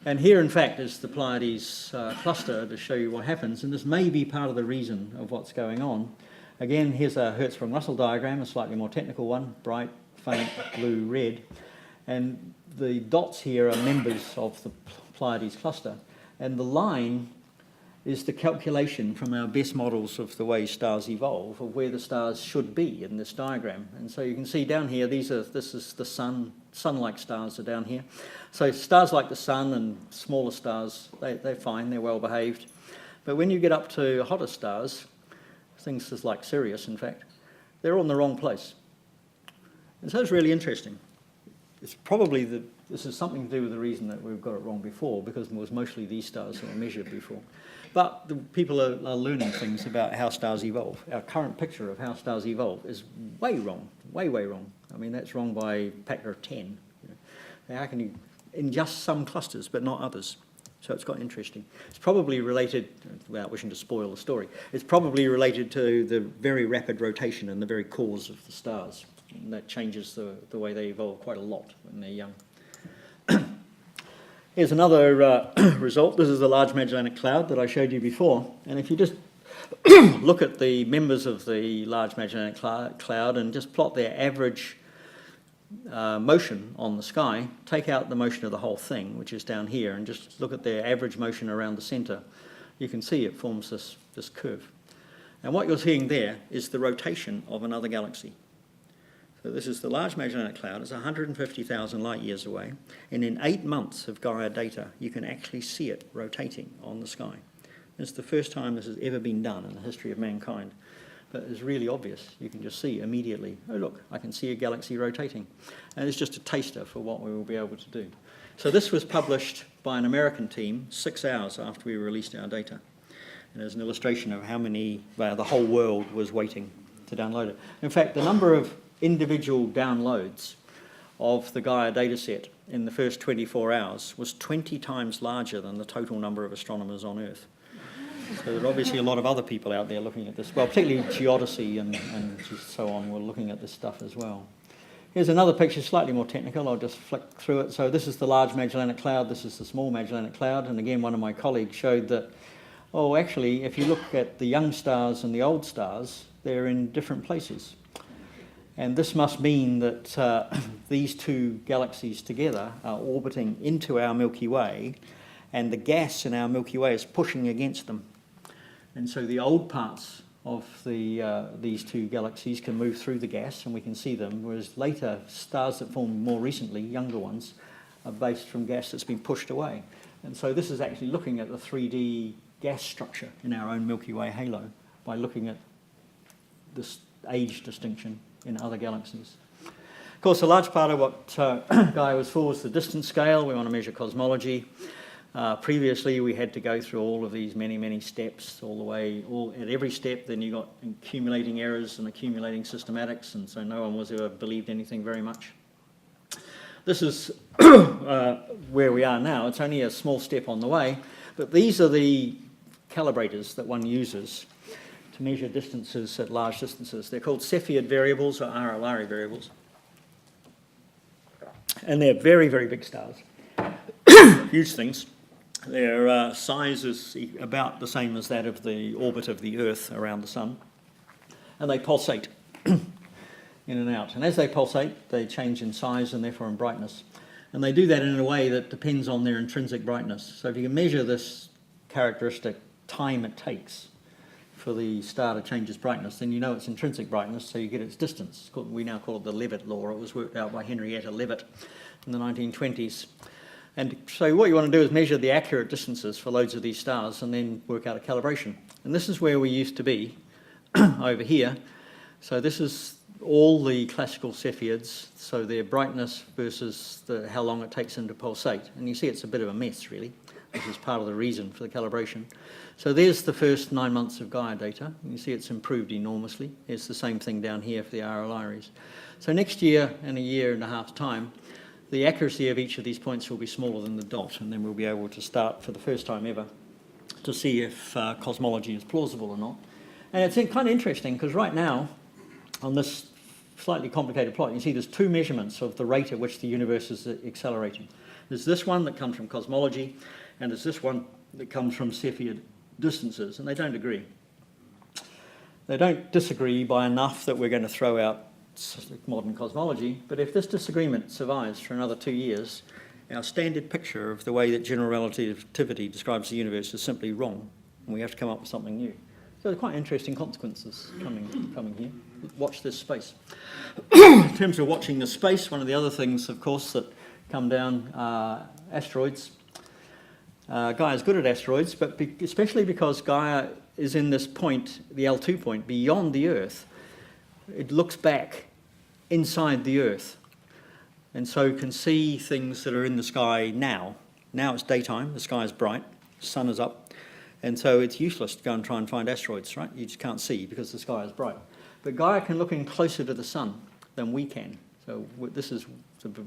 And here, in fact, is the Pleiades cluster to show you what happens, and this may be part of the reason of what's going on. Again, here's a Hertzsprung-Russell diagram, a slightly more technical one, bright, faint, blue, red. And the dots here are members of the Pleiades cluster, and the line is the calculation from our best models of the way stars evolve, of where the stars should be in this diagram. And so you can see down here, this is the sun-like stars are down here. So stars like the sun and smaller stars, they're fine, they're well behaved. But when you get up to hotter stars, things like Sirius, in fact, they're all in the wrong place. And so it's really interesting. It's probably this is something to do with the reason that we've got it wrong before, because it was mostly these stars that were measured before. But the people are learning things about how stars evolve. Our current picture of how stars evolve is way wrong, way wrong. I mean, that's wrong by a factor of 10. You know. How can you, in just some clusters, but not others? So it's quite interesting. It's probably related, without wishing to spoil the story, it's probably related to the very rapid rotation in the very cores of the stars. And that changes the way they evolve quite a lot when they're young. Here's another result. This is the Large Magellanic Cloud that I showed you before. And if you just look at the members of the Large Magellanic Cloud and just plot their average motion on the sky, take out the motion of the whole thing, which is down here, and just look at their average motion around the centre, you can see it forms this curve. And what you're seeing there is the rotation of another galaxy. So this is the Large Magellanic Cloud. It's 150,000 light years away, and in 8 months of Gaia data, you can actually see it rotating on the sky. It's the first time this has ever been done in the history of mankind. But it's really obvious. You can just see immediately, oh look, I can see a galaxy rotating. And it's just a taster for what we will be able to do. So this was published by an American team 6 hours after we released our data. And there's an illustration of how many, the whole world was waiting to download it. In fact, the number of individual downloads of the Gaia dataset in the first 24 hours was 20 times larger than the total number of astronomers on Earth. So there are obviously a lot of other people out there looking at this. Well, particularly Geodesy and so on were looking at this stuff as well. Here's another picture, slightly more technical. I'll just flick through it. So this is the Large Magellanic Cloud. This is the Small Magellanic Cloud. And again, one of my colleagues showed that, oh, actually, if you look at the young stars and the old stars, they're in different places. And this must mean that these two galaxies together are orbiting into our Milky Way, and the gas in our Milky Way is pushing against them. And so the old parts of these two galaxies can move through the gas and we can see them, whereas later stars that formed more recently, younger ones, are based from gas that's been pushed away. And so this is actually looking at the 3D gas structure in our own Milky Way halo by looking at this age distinction in other galaxies. Of course, a large part of what Gaia was for was the distance scale. We want to measure cosmology. Previously, we had to go through all of these many steps, all the way, at every step. Then you got accumulating errors and accumulating systematics, and so no one was ever believed anything very much. This is where we are now. It's only a small step on the way, but these are the calibrators that one uses to measure distances at large distances. They're called Cepheid variables or RLR variables, and they're very big stars, huge things. Their size is about the same as that of the orbit of the Earth around the Sun. And they pulsate in and out. And as they pulsate, they change in size and therefore in brightness. And they do that in a way that depends on their intrinsic brightness. So if you can measure this characteristic time it takes for the star to change its brightness, then you know its intrinsic brightness, so you get its distance. We now call it the Leavitt law. It was worked out by Henrietta Leavitt in the 1920s. And so what you want to do is measure the accurate distances for loads of these stars and then work out a calibration. And this is where we used to be over here. So this is all the classical Cepheids, so their brightness versus how long it takes them to pulsate. And you see it's a bit of a mess, really. This is part of the reason for the calibration. So there's the first 9 months of Gaia data. You see it's improved enormously. It's the same thing down here for the RLIs. So next year, in a year and a half's time, the accuracy of each of these points will be smaller than the dot, and then we'll be able to start for the first time ever to see if cosmology is plausible or not. And it's kind of interesting because right now, on this slightly complicated plot, you see there's two measurements of the rate at which the universe is accelerating. There's this one that comes from cosmology, and there's this one that comes from Cepheid distances, and they don't agree. They don't disagree by enough that we're going to throw out modern cosmology, but if this disagreement survives for another 2 years, our standard picture of the way that general relativity describes the universe is simply wrong, and we have to come up with something new. So there are quite interesting consequences coming here. Watch this space. In terms of watching the space, one of the other things, of course, that come down are asteroids. Gaia is good at asteroids, but especially because Gaia is in this point, the L2 point, beyond the Earth, it looks back inside the Earth. And so you can see things that are in the sky now. Now it's daytime, the sky is bright, the sun is up, And so it's useless to go and try and find asteroids, right? You just can't see because the sky is bright. But Gaia can look in closer to the sun than we can. So this is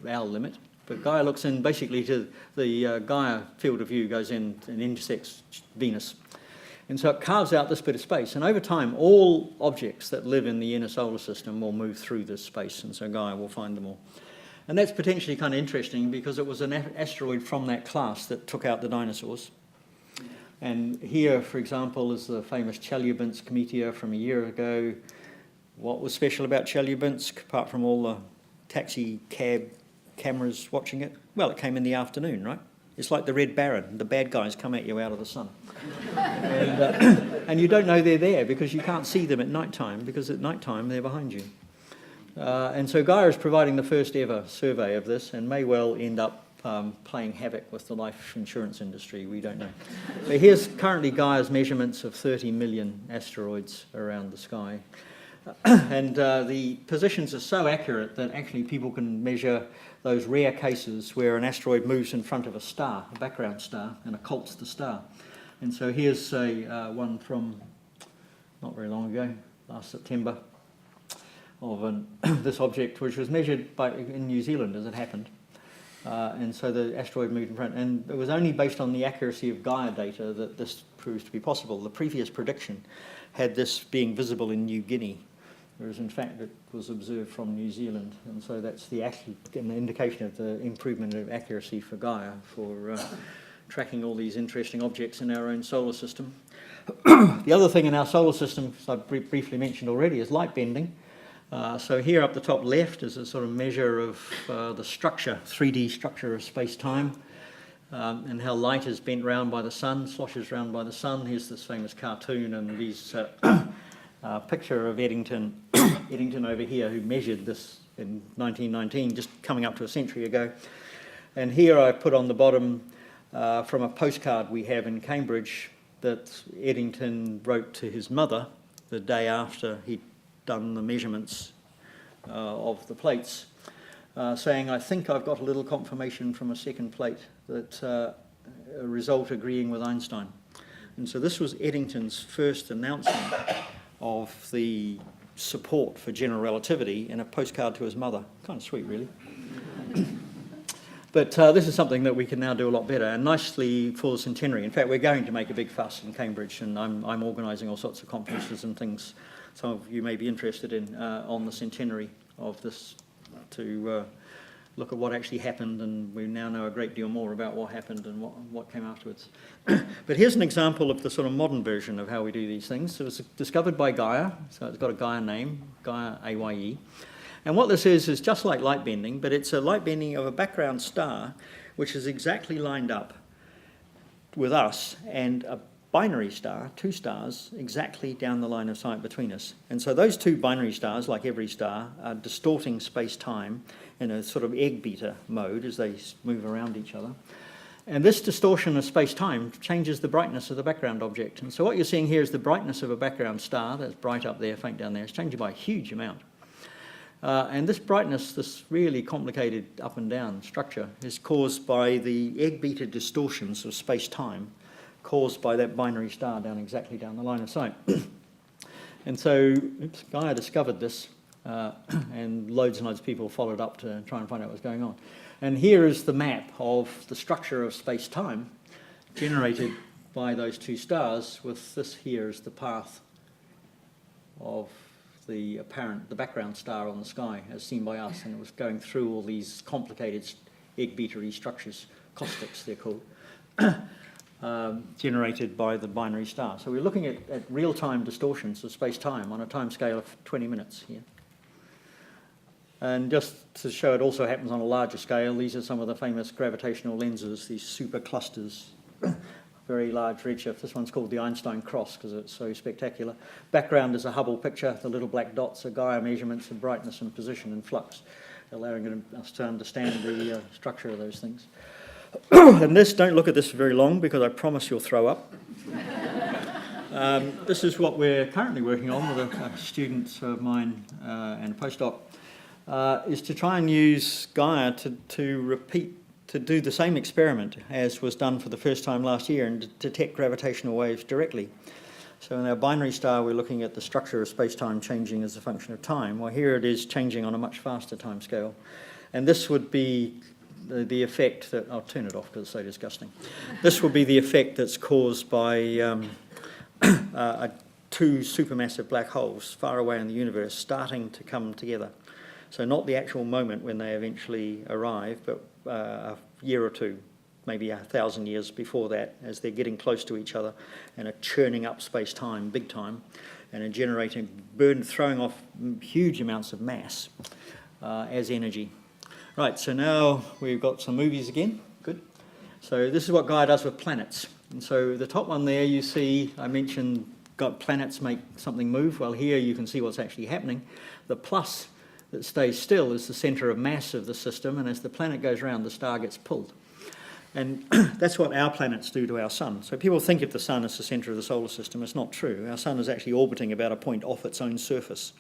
our limit. But Gaia looks in basically to the Gaia field of view goes in and intersects Venus. And so it carves out this bit of space. And over time, all objects that live in the inner solar system will move through this space. And so Gaia will find them all. And that's potentially kind of interesting because it was an asteroid from that class that took out the dinosaurs. And here, for example, is the famous Chelyabinsk meteor from a year ago. What was special about Chelyabinsk, apart from all the taxi cab cameras watching it? Well, it came in the afternoon, right? It's like the Red Baron. The bad guys come at you out of the sun. And you don't know they're there because you can't see them at night time, because at night time they're behind you. And so Gaia is providing the first ever survey of this and may well end up playing havoc with the life insurance industry. We don't know. But here's currently Gaia's measurements of 30 million asteroids around the sky. And the positions are so accurate that actually people can measure those rare cases where an asteroid moves in front of a star, a background star, and occults the star. And so here's one from not very long ago, last September, of this object which was measured in New Zealand as it happened. And so the asteroid moved in front. And it was only based on the accuracy of Gaia data that this proves to be possible. The previous prediction had this being visible in New Guinea, whereas in fact it was observed from New Zealand. And so that's the indication of the improvement of accuracy for Gaia for tracking all these interesting objects in our own solar system. The other thing in our solar system, as I briefly mentioned already, is light bending. So here up the top left is a sort of measure of the structure, 3D structure of space-time, and how light is bent round by the sun, sloshes round by the sun. Here's this famous cartoon and these picture of Eddington over here, who measured this in 1919, just coming up to a century ago. And here I put on the bottom from a postcard we have in Cambridge that Eddington wrote to his mother the day after he'd done the measurements of the plates, saying, I think I've got a little confirmation from a second plate that a result agreeing with Einstein. And so this was Eddington's first announcement of the support for general relativity in a postcard to his mother. Kind of sweet, really. But this is something that we can now do a lot better, and nicely for the centenary. In fact, we're going to make a big fuss in Cambridge, and I'm organising all sorts of conferences and things some of you may be interested in on the centenary of this to look at what actually happened, and we now know a great deal more about what happened and what came afterwards. But here's an example of the sort of modern version of how we do these things. It was discovered by Gaia, so it's got a Gaia name, Gaia AYE. And what this is just like light bending, but it's a light bending of a background star which is exactly lined up with us and a binary star, two stars, exactly down the line of sight between us. And so those two binary stars, like every star, are distorting space-time in a sort of egg beater mode as they move around each other. And this distortion of space-time changes the brightness of the background object. And so what you're seeing here is the brightness of a background star that's bright up there, faint down there. It's changing by a huge amount. And this brightness, this really complicated up and down structure, is caused by the egg beater distortions of space-time caused by that binary star exactly down the line of sight. And so Gaia discovered this, and loads and loads of people followed up to try and find out what was going on. And here is the map of the structure of space-time generated by those two stars, with this here as the path of the background star on the sky as seen by us, and it was going through all these complicated egg beatery structures, caustics they're called, generated by the binary star. So we're looking at real-time distortions of space-time on a time scale of 20 minutes here. And just to show it also happens on a larger scale, these are some of the famous gravitational lenses, these superclusters, very large redshift. This one's called the Einstein Cross because it's so spectacular. Background is a Hubble picture. The little black dots are Gaia measurements of brightness and position and flux, allowing us to understand the structure of those things. And this, don't look at this for very long because I promise you'll throw up. This is what we're currently working on with a student of mine and a postdoc, is to try and use Gaia to to do the same experiment as was done for the first time last year and detect gravitational waves directly. So in our binary star, we're looking at the structure of space-time changing as a function of time. Well, here it is changing on a much faster time scale. And this would be the effect that... I'll turn it off because it's so disgusting. This would be the effect that's caused by two supermassive black holes far away in the universe starting to come together. So not the actual moment when they eventually arrive, but a year or two, maybe 1,000 years before that, as they're getting close to each other and are churning up space-time big time and are generating, throwing off huge amounts of mass as energy. Right, so now we've got some movies again. Good. So this is what Gaia does with planets. And so the top one there you see, I mentioned planets make something move. Well, here you can see what's actually happening. The plus that stays still is the centre of mass of the system, and as the planet goes around, the star gets pulled. And that's what our planets do to our sun. So people think of the sun as the centre of the solar system. It's not true. Our sun is actually orbiting about a point off its own surface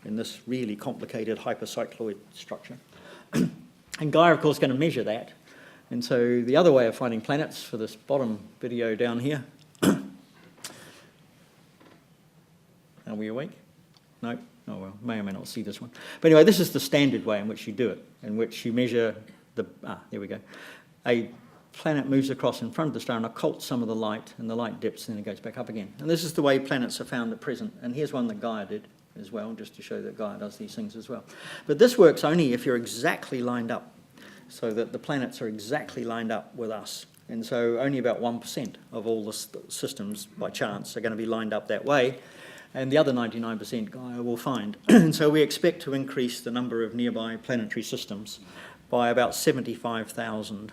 in this really complicated hypercycloid structure. And Gaia, of course, is going to measure that. And so the other way of finding planets for this bottom video down here. Are we awake? No? Oh, well, may or may not see this one. But anyway, this is the standard way in which you do it, in which you measure the... there we go. A planet moves across in front of the star and occults some of the light, and the light dips and then it goes back up again. And this is the way planets are found at present. And here's one that Gaia did as well, just to show that Gaia does these things as well. But this works only if you're exactly lined up, so that the planets are exactly lined up with us. And so only about 1% of all the systems, by chance, are going to be lined up that way. And the other 99% Gaia will find. And so we expect to increase the number of nearby planetary systems by about 75,000.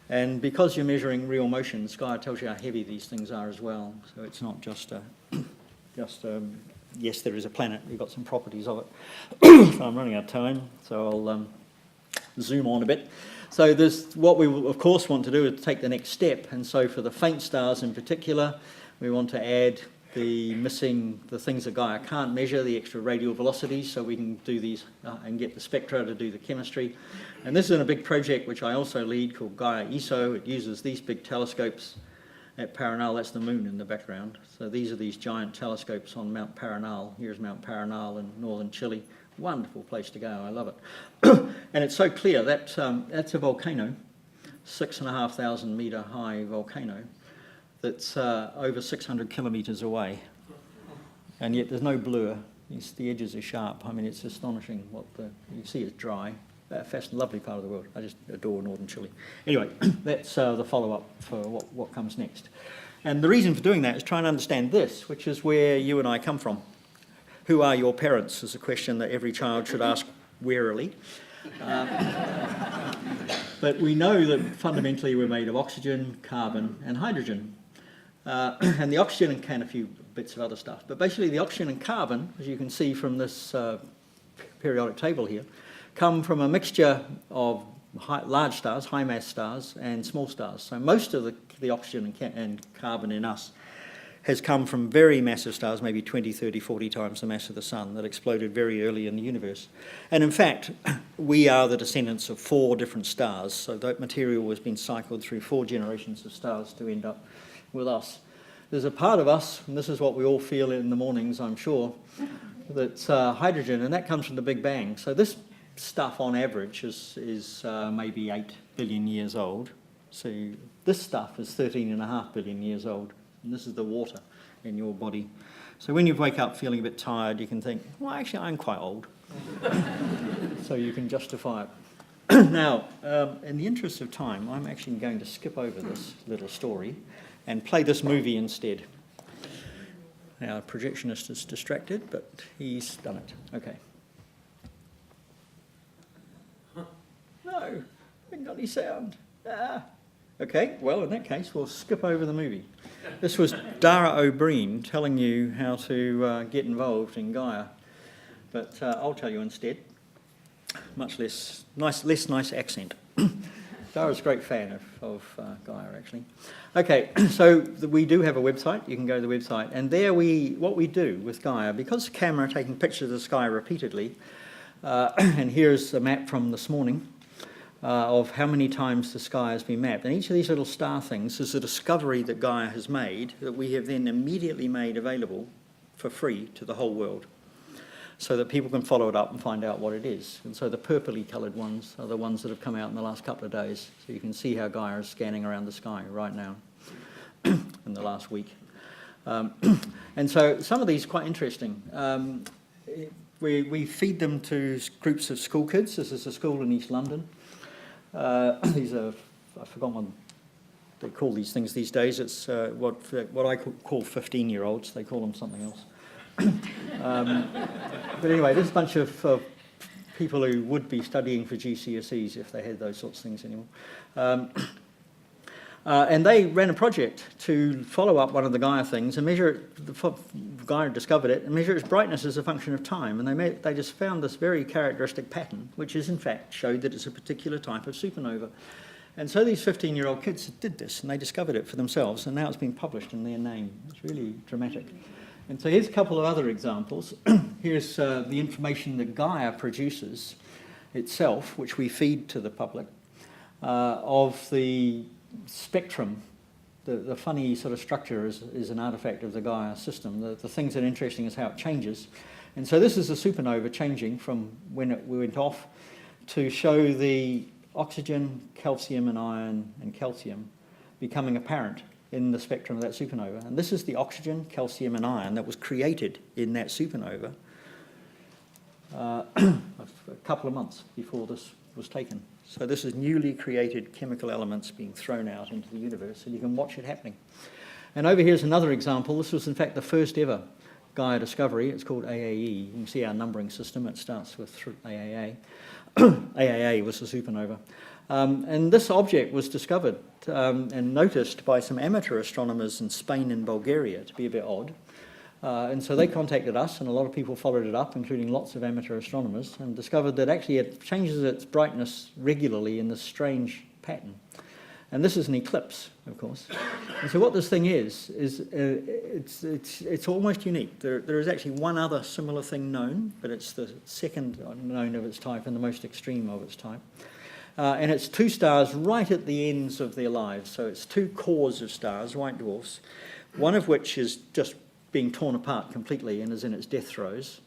And because you're measuring real motions, Gaia tells you how heavy these things are as well. So it's not just yes, there is a planet, we've got some properties of it. So I'm running out of time, so I'll zoom on a bit. So what we will, of course, want to do is take the next step. And so for the faint stars in particular, we want to add the things that Gaia can't measure, the extra radial velocities, so we can do these and get the spectra to do the chemistry. And this is in a big project which I also lead called Gaia-ESO. It uses these big telescopes at Paranal. That's the moon in the background. So these are these giant telescopes on Mount Paranal. Here's Mount Paranal in northern Chile. Wonderful place to go. I love it. And it's so clear that that's a volcano, 6,500 metre high volcano, that's over 600 kilometres away. And yet there's no blur. The edges are sharp. I mean, it's astonishing what you see it's dry. Lovely part of the world. I just adore northern Chile. Anyway, that's the follow-up for what comes next. And the reason for doing that is trying to understand this, which is where you and I come from. Who are your parents is a question that every child should ask warily. But we know that fundamentally we're made of oxygen, carbon, and hydrogen. And the oxygen and a few bits of other stuff. But basically the oxygen and carbon, as you can see from this periodic table here, come from a mixture of large stars, high mass stars, and small stars. So most of the oxygen and carbon in us has come from very massive stars, maybe 20, 30, 40 times the mass of the sun, that exploded very early in the universe. And in fact, we are the descendants of 4 different stars. So that material has been cycled through 4 generations of stars to end up with us. There's a part of us, and this is what we all feel in the mornings, I'm sure, that's hydrogen, and that comes from the Big Bang. So this stuff on average is maybe 8 billion years old. So this stuff is 13.5 billion years old, and this is the water in your body. So when you wake up feeling a bit tired, you can think, well, actually, I'm quite old. So you can justify it. Now, in the interest of time, I'm actually going to skip over this little story and play this movie instead. Now, the projectionist is distracted, but he's done it. Okay. No, I haven't got any sound. Okay, well, in that case, we'll skip over the movie. This was Dario Breen telling you how to get involved in Gaia. But I'll tell you instead. Much less nice accent. Dario's a great fan of Gaia, actually. Okay, so we do have a website. You can go to the website. And there what we do with Gaia, because the camera taking pictures of the sky repeatedly, and here's a map from this morning, of how many times the sky has been mapped. And each of these little star things is a discovery that Gaia has made that we have then immediately made available for free to the whole world, so that people can follow it up and find out what it is. And so the purpley coloured ones are the ones that have come out in the last couple of days. So you can see how Gaia is scanning around the sky right now in the last week. And so some of these are quite interesting. We feed them to groups of school kids. This is a school in East London. These are, I forgot what they call these things these days. It's what I call 15-year-olds. They call them something else. But anyway, this is a bunch of people who would be studying for GCSEs if they had those sorts of things anymore. And they ran a project to follow up one of the Gaia things and measure it. Gaia discovered it and measure its brightness as a function of time. And they just found this very characteristic pattern, which is in fact showed that it's a particular type of supernova. And so these 15-year-old kids did this, and they discovered it for themselves, and now it's been published in their name. It's really dramatic. And so here's a couple of other examples. Here's the information that Gaia produces itself, which we feed to the public, of the spectrum. The funny sort of structure is an artifact of the Gaia system. The things that are interesting is how it changes. And so this is a supernova changing from when it went off to show the oxygen, calcium and iron and calcium becoming apparent in the spectrum of that supernova. And this is the oxygen, calcium and iron that was created in that supernova a couple of months before this was taken. So this is newly created chemical elements being thrown out into the universe, and you can watch it happening. And over here's another example. This was in fact the first ever Gaia discovery. It's called AAE. You can see our numbering system. It starts with AAA. AAA was the supernova. And this object was discovered and noticed by some amateur astronomers in Spain and Bulgaria to be a bit odd. And so they contacted us, and a lot of people followed it up, including lots of amateur astronomers, and discovered that actually it changes its brightness regularly in this strange pattern. And this is an eclipse, of course. And so what this thing is it's almost unique. There is actually one other similar thing known, but it's the second known of its type and the most extreme of its type. And it's two stars right at the ends of their lives. So it's two cores of stars, white dwarfs, one of which is just being torn apart completely and is in its death throes,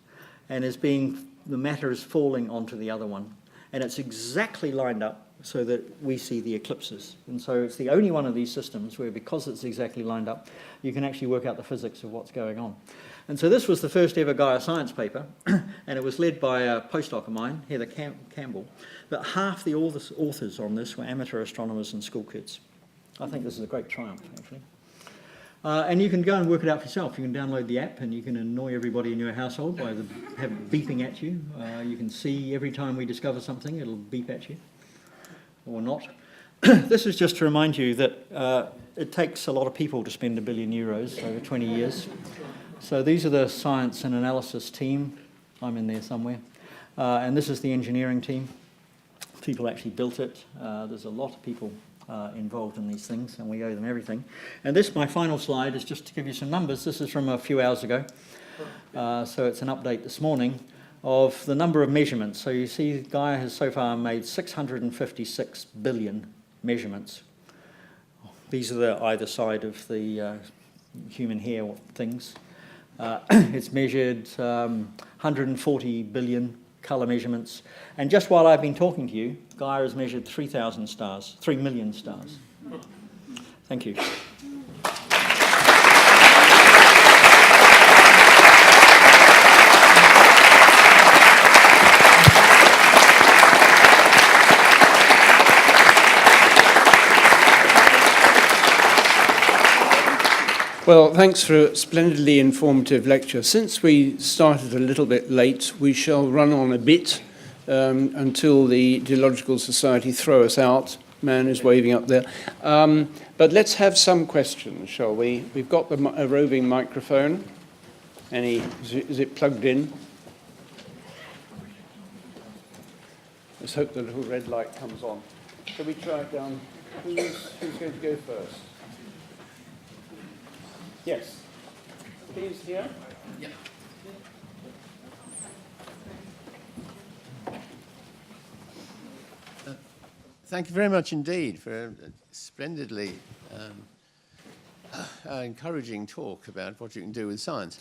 and the matter is falling onto the other one. And it's exactly lined up so that we see the eclipses. And so it's the only one of these systems where, because it's exactly lined up, you can actually work out the physics of what's going on. And so this was the first ever Gaia science paper, and it was led by a postdoc of mine, Heather Campbell. But half the authors on this were amateur astronomers and school kids. I think this is a great triumph, actually. And you can go and work it out for yourself. You can download the app and you can annoy everybody in your household by have it beeping at you. You can see every time we discover something, it'll beep at you, or not. This is just to remind you that it takes a lot of people to spend €1 billion over 20 years. So these are the science and analysis team. I'm in there somewhere. And this is the engineering team. People actually built it. There's a lot of people involved in these things, and we owe them everything. And this, my final slide, is just to give you some numbers. This is from a few hours ago. So it's an update this morning of the number of measurements. So you see Gaia has so far made 656 billion measurements. These are the either side of the human hair things. It's measured 140 billion colour measurements. And just while I've been talking to you, Gaia has measured 3,000 stars, 3 million stars. Thank you. Well, thanks for a splendidly informative lecture. Since we started a little bit late, we shall run on a bit until the Geological Society throw us out. Man is waving up there. But let's have some questions, shall we? We've got a roving microphone. Is it plugged in? Let's hope the little red light comes on. Shall we try it down? Who's going to go first? Yes. Please, here. Yeah. thank you very much indeed for a splendidly encouraging talk about what you can do with science.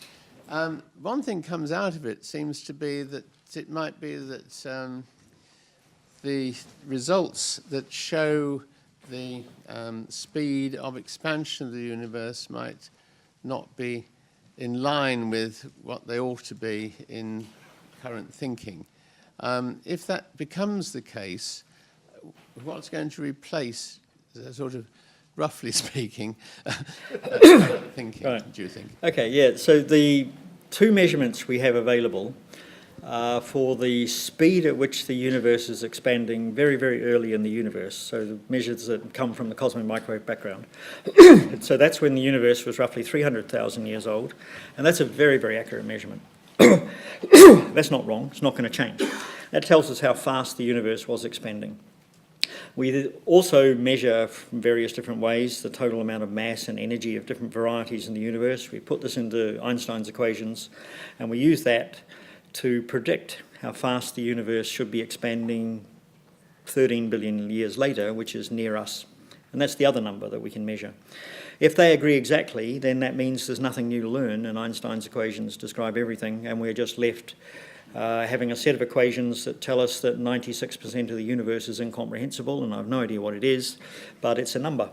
One thing comes out of it seems to be that it might be that the results that show the speed of expansion of the universe might not be in line with what they ought to be in current thinking. If that becomes the case, what's going to replace, sort of roughly speaking, thinking, Right. do you think? Okay, yeah, so the two measurements we have available for the speed at which the universe is expanding very, very early in the universe, so the measures that come from the cosmic microwave background. So that's when the universe was roughly 300,000 years old, and that's a very, very accurate measurement. That's not wrong, it's not going to change. That tells us how fast the universe was expanding. We also measure from various different ways the total amount of mass and energy of different varieties in the universe. We put this into Einstein's equations, and we use that to predict how fast the universe should be expanding 13 billion years later, which is near us. And that's the other number that we can measure. If they agree exactly, then that means there's nothing new to learn, and Einstein's equations describe everything, and we're just left having a set of equations that tell us that 96% of the universe is incomprehensible, and I have no idea what it is, but it's a number.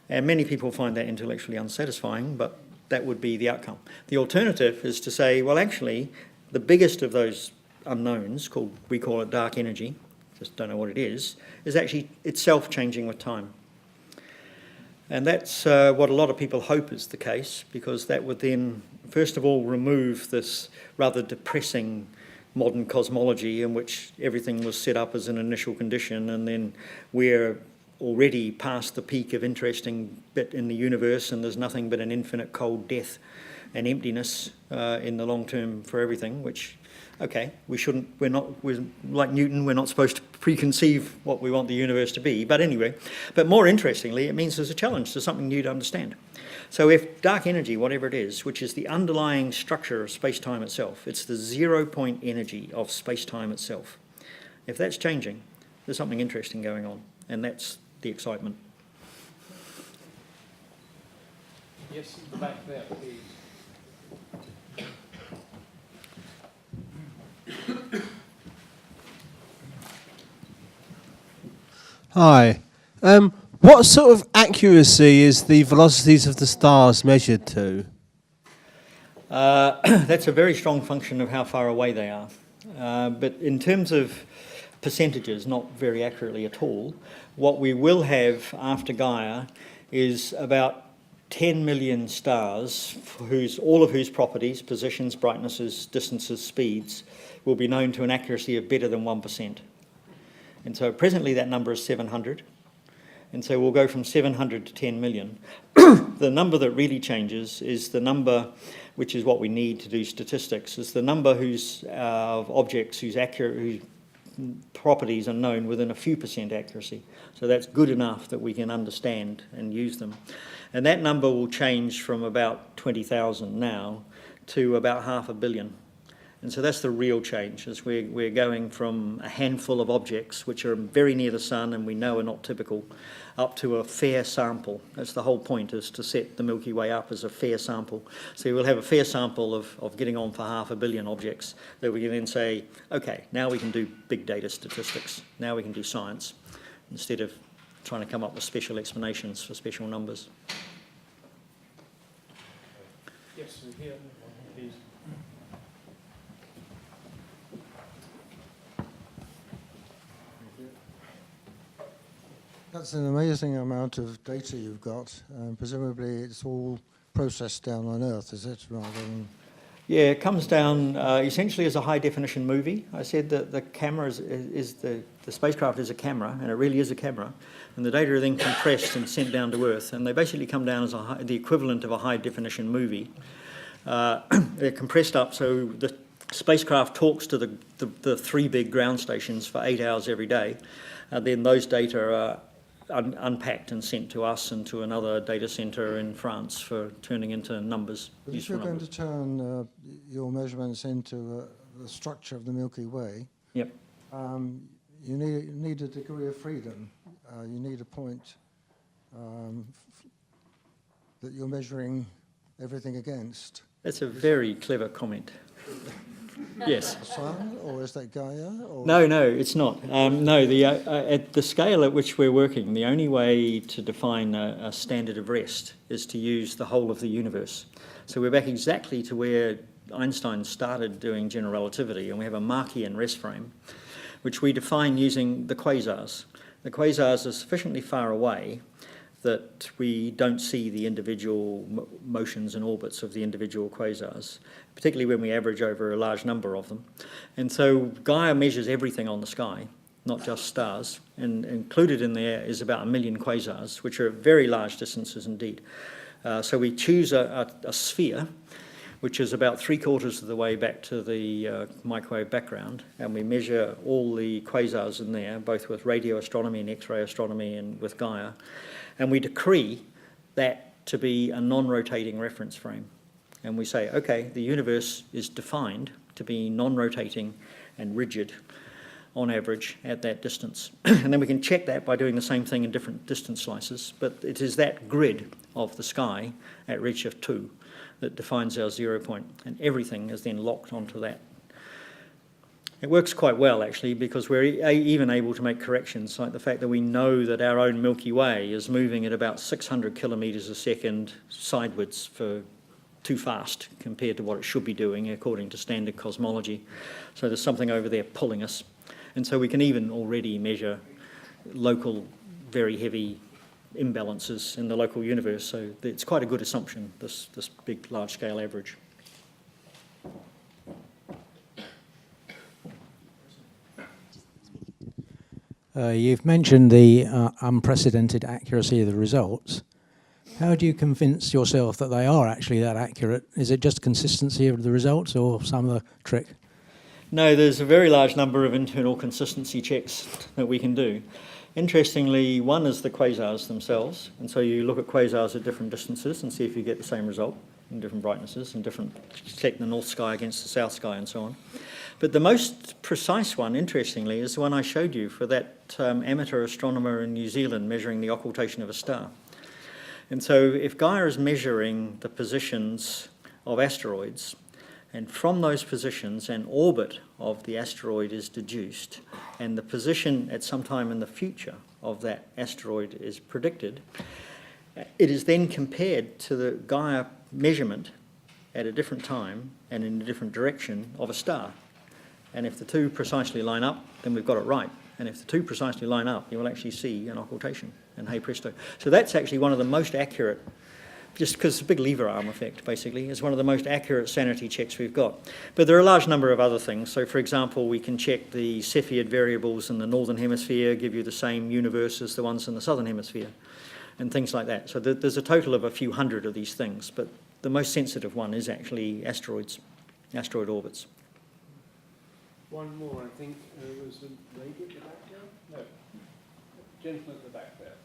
And many people find that intellectually unsatisfying, but that would be the outcome. The alternative is to say, well, actually, the biggest of those unknowns, we call it dark energy, just don't know what it is actually itself changing with time. And that's what a lot of people hope is the case, because that would then, first of all, remove this rather depressing modern cosmology in which everything was set up as an initial condition, and then we're already past the peak of interesting bit in the universe, and there's nothing but an infinite cold death and emptiness in the long term for everything, which, okay, we're like Newton, we're not supposed to preconceive what we want the universe to be, but anyway. But more interestingly, it means there's a challenge, there's something new to understand. So if dark energy, whatever it is, which is the underlying structure of space-time itself, it's the zero-point energy of space-time itself, if that's changing, there's something interesting going on, and that's the excitement. Yes, back there, please. Hi. What sort of accuracy is the velocities of the stars measured to? That's a very strong function of how far away they are. But in terms of percentages, not very accurately at all, what we will have after Gaia is about 10 million stars, all of whose properties, positions, brightnesses, distances, speeds, will be known to an accuracy of better than 1%. And so presently that number is 700. And so we'll go from 700 to 10 million. The number that really changes is the number, which is what we need to do statistics, is the number of objects whose properties are known within a few percent accuracy. So that's good enough that we can understand and use them. And that number will change from about 20,000 now to about 500 million. And so that's the real change, is we're going from a handful of objects which are very near the sun and we know are not typical, up to a fair sample. That's the whole point, is to set the Milky Way up as a fair sample. So we'll have a fair sample of getting on for 500 million objects that we can then say, okay, now we can do big data statistics. Now we can do science, instead of trying to come up with special explanations for special numbers. Yes, here, please. That's an amazing amount of data you've got. Presumably it's all processed down on Earth, is it? Rather than... Yeah, it comes down essentially as a high-definition movie. I said that the camera the spacecraft is a camera, and it really is a camera, and the data are then compressed and sent down to Earth, and they basically come down as the equivalent of a high-definition movie. They're compressed up, so the spacecraft talks to the three big ground stations for 8 hours every day, and then those data are unpacked and sent to us and to another data centre in France for turning into numbers. But if you're going to turn your measurements into the structure of the Milky Way, yep. you need a degree of freedom. You need a point that you're measuring everything against. That's a very clever comment. Yes. The sun, or is that Gaia? Or No, it's not. No, at the scale at which we're working, the only way to define a standard of rest is to use the whole of the universe. So we're back exactly to where Einstein started doing general relativity, and we have a Markian rest frame, which we define using the quasars. The quasars are sufficiently far away that we don't see the individual motions and orbits of the individual quasars, particularly when we average over a large number of them. And so Gaia measures everything on the sky, not just stars, and included in there is about 1 million quasars, which are very large distances indeed. So we choose a sphere, which is about 3/4 of the way back to the microwave background, and we measure all the quasars in there, both with radio astronomy and X-ray astronomy and with Gaia, and we decree that to be a non-rotating reference frame. And we say, okay, the universe is defined to be non-rotating and rigid on average at that distance. And then we can check that by doing the same thing in different distance slices, but it is that grid of the sky at redshift 2 that defines our 0 point, and everything is then locked onto that. It works quite well, actually, because we're even able to make corrections, like the fact that we know that our own Milky Way is moving at about 600 kilometres a second sidewards for too fast compared to what it should be doing according to standard cosmology. So there's something over there pulling us. And so we can even already measure local, very heavy imbalances in the local universe. So it's quite a good assumption, this big, large-scale average. You've mentioned the unprecedented accuracy of the results. How do you convince yourself that they are actually that accurate? Is it just consistency of the results or some other trick? No, there's a very large number of internal consistency checks that we can do. Interestingly, one is the quasars themselves, and so you look at quasars at different distances and see if you get the same result in different brightnesses and check the north sky against the south sky and so on. But the most precise one, interestingly, is the one I showed you for that amateur astronomer in New Zealand measuring the occultation of a star. And so if Gaia is measuring the positions of asteroids, and from those positions an orbit of the asteroid is deduced, and the position at some time in the future of that asteroid is predicted, it is then compared to the Gaia measurement at a different time and in a different direction of a star. And if the two precisely line up, then we've got it right. And if the two precisely line up, you will actually see an occultation, and hey presto. So that's actually one of the most accurate, just because it's a big lever arm effect, basically, is one of the most accurate sanity checks we've got. But there are a large number of other things. So, for example, we can check the Cepheid variables in the northern hemisphere, give you the same universe as the ones in the southern hemisphere, and things like that. So there's a total of a few hundred of these things, but the most sensitive one is actually asteroids, asteroid orbits. One more, I think. Was the lady at the back there? No. Gentleman at the back there.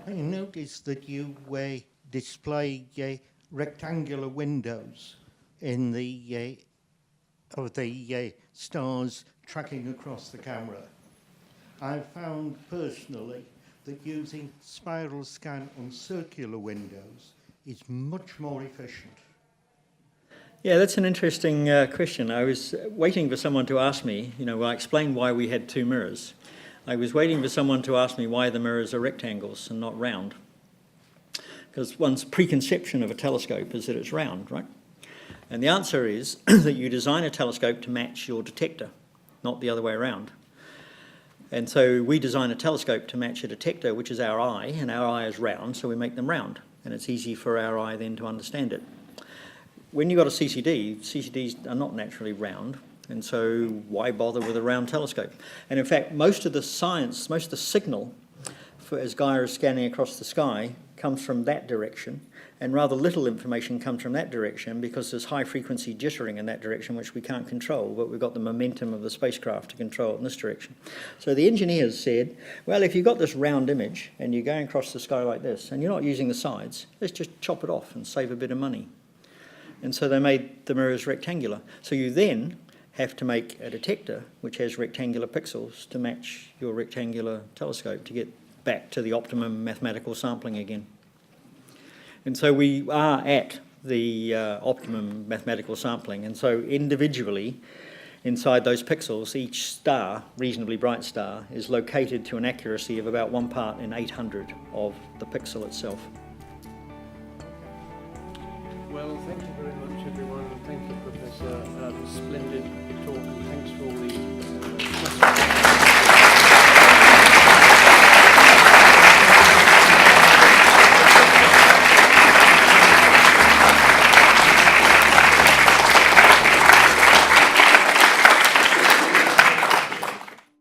I noticed that you display rectangular windows in the of the stars tracking across the camera. I've found personally that using spiral scan on circular windows is much more efficient. Yeah, that's an interesting question. I was waiting for someone to ask me, I explained why we had two mirrors. I was waiting for someone to ask me why the mirrors are rectangles and not round. Because one's preconception of a telescope is that it's round, right? And the answer is that you design a telescope to match your detector, not the other way around. And so we design a telescope to match a detector, which is our eye, and our eye is round, so we make them round. And it's easy for our eye then to understand it. When you've got a CCDs are not naturally round, and so why bother with a round telescope? And in fact, most of the science, most of the signal as Gaia is scanning across the sky comes from that direction, and rather little information comes from that direction because there's high frequency jittering in that direction which we can't control, but we've got the momentum of the spacecraft to control it in this direction. So the engineers said, well, if you've got this round image and you're going across the sky like this and you're not using the sides, let's just chop it off and save a bit of money. And so they made the mirrors rectangular. So you then have to make a detector which has rectangular pixels to match your rectangular telescope to get back to the optimum mathematical sampling again. And so we are at the optimum mathematical sampling. And so individually, inside those pixels, each star, reasonably bright star, is located to an accuracy of about 1 part in 800 of the pixel itself. Well, thank you very much, everyone, and thank you, Professor. Splendid talk, and thanks for all the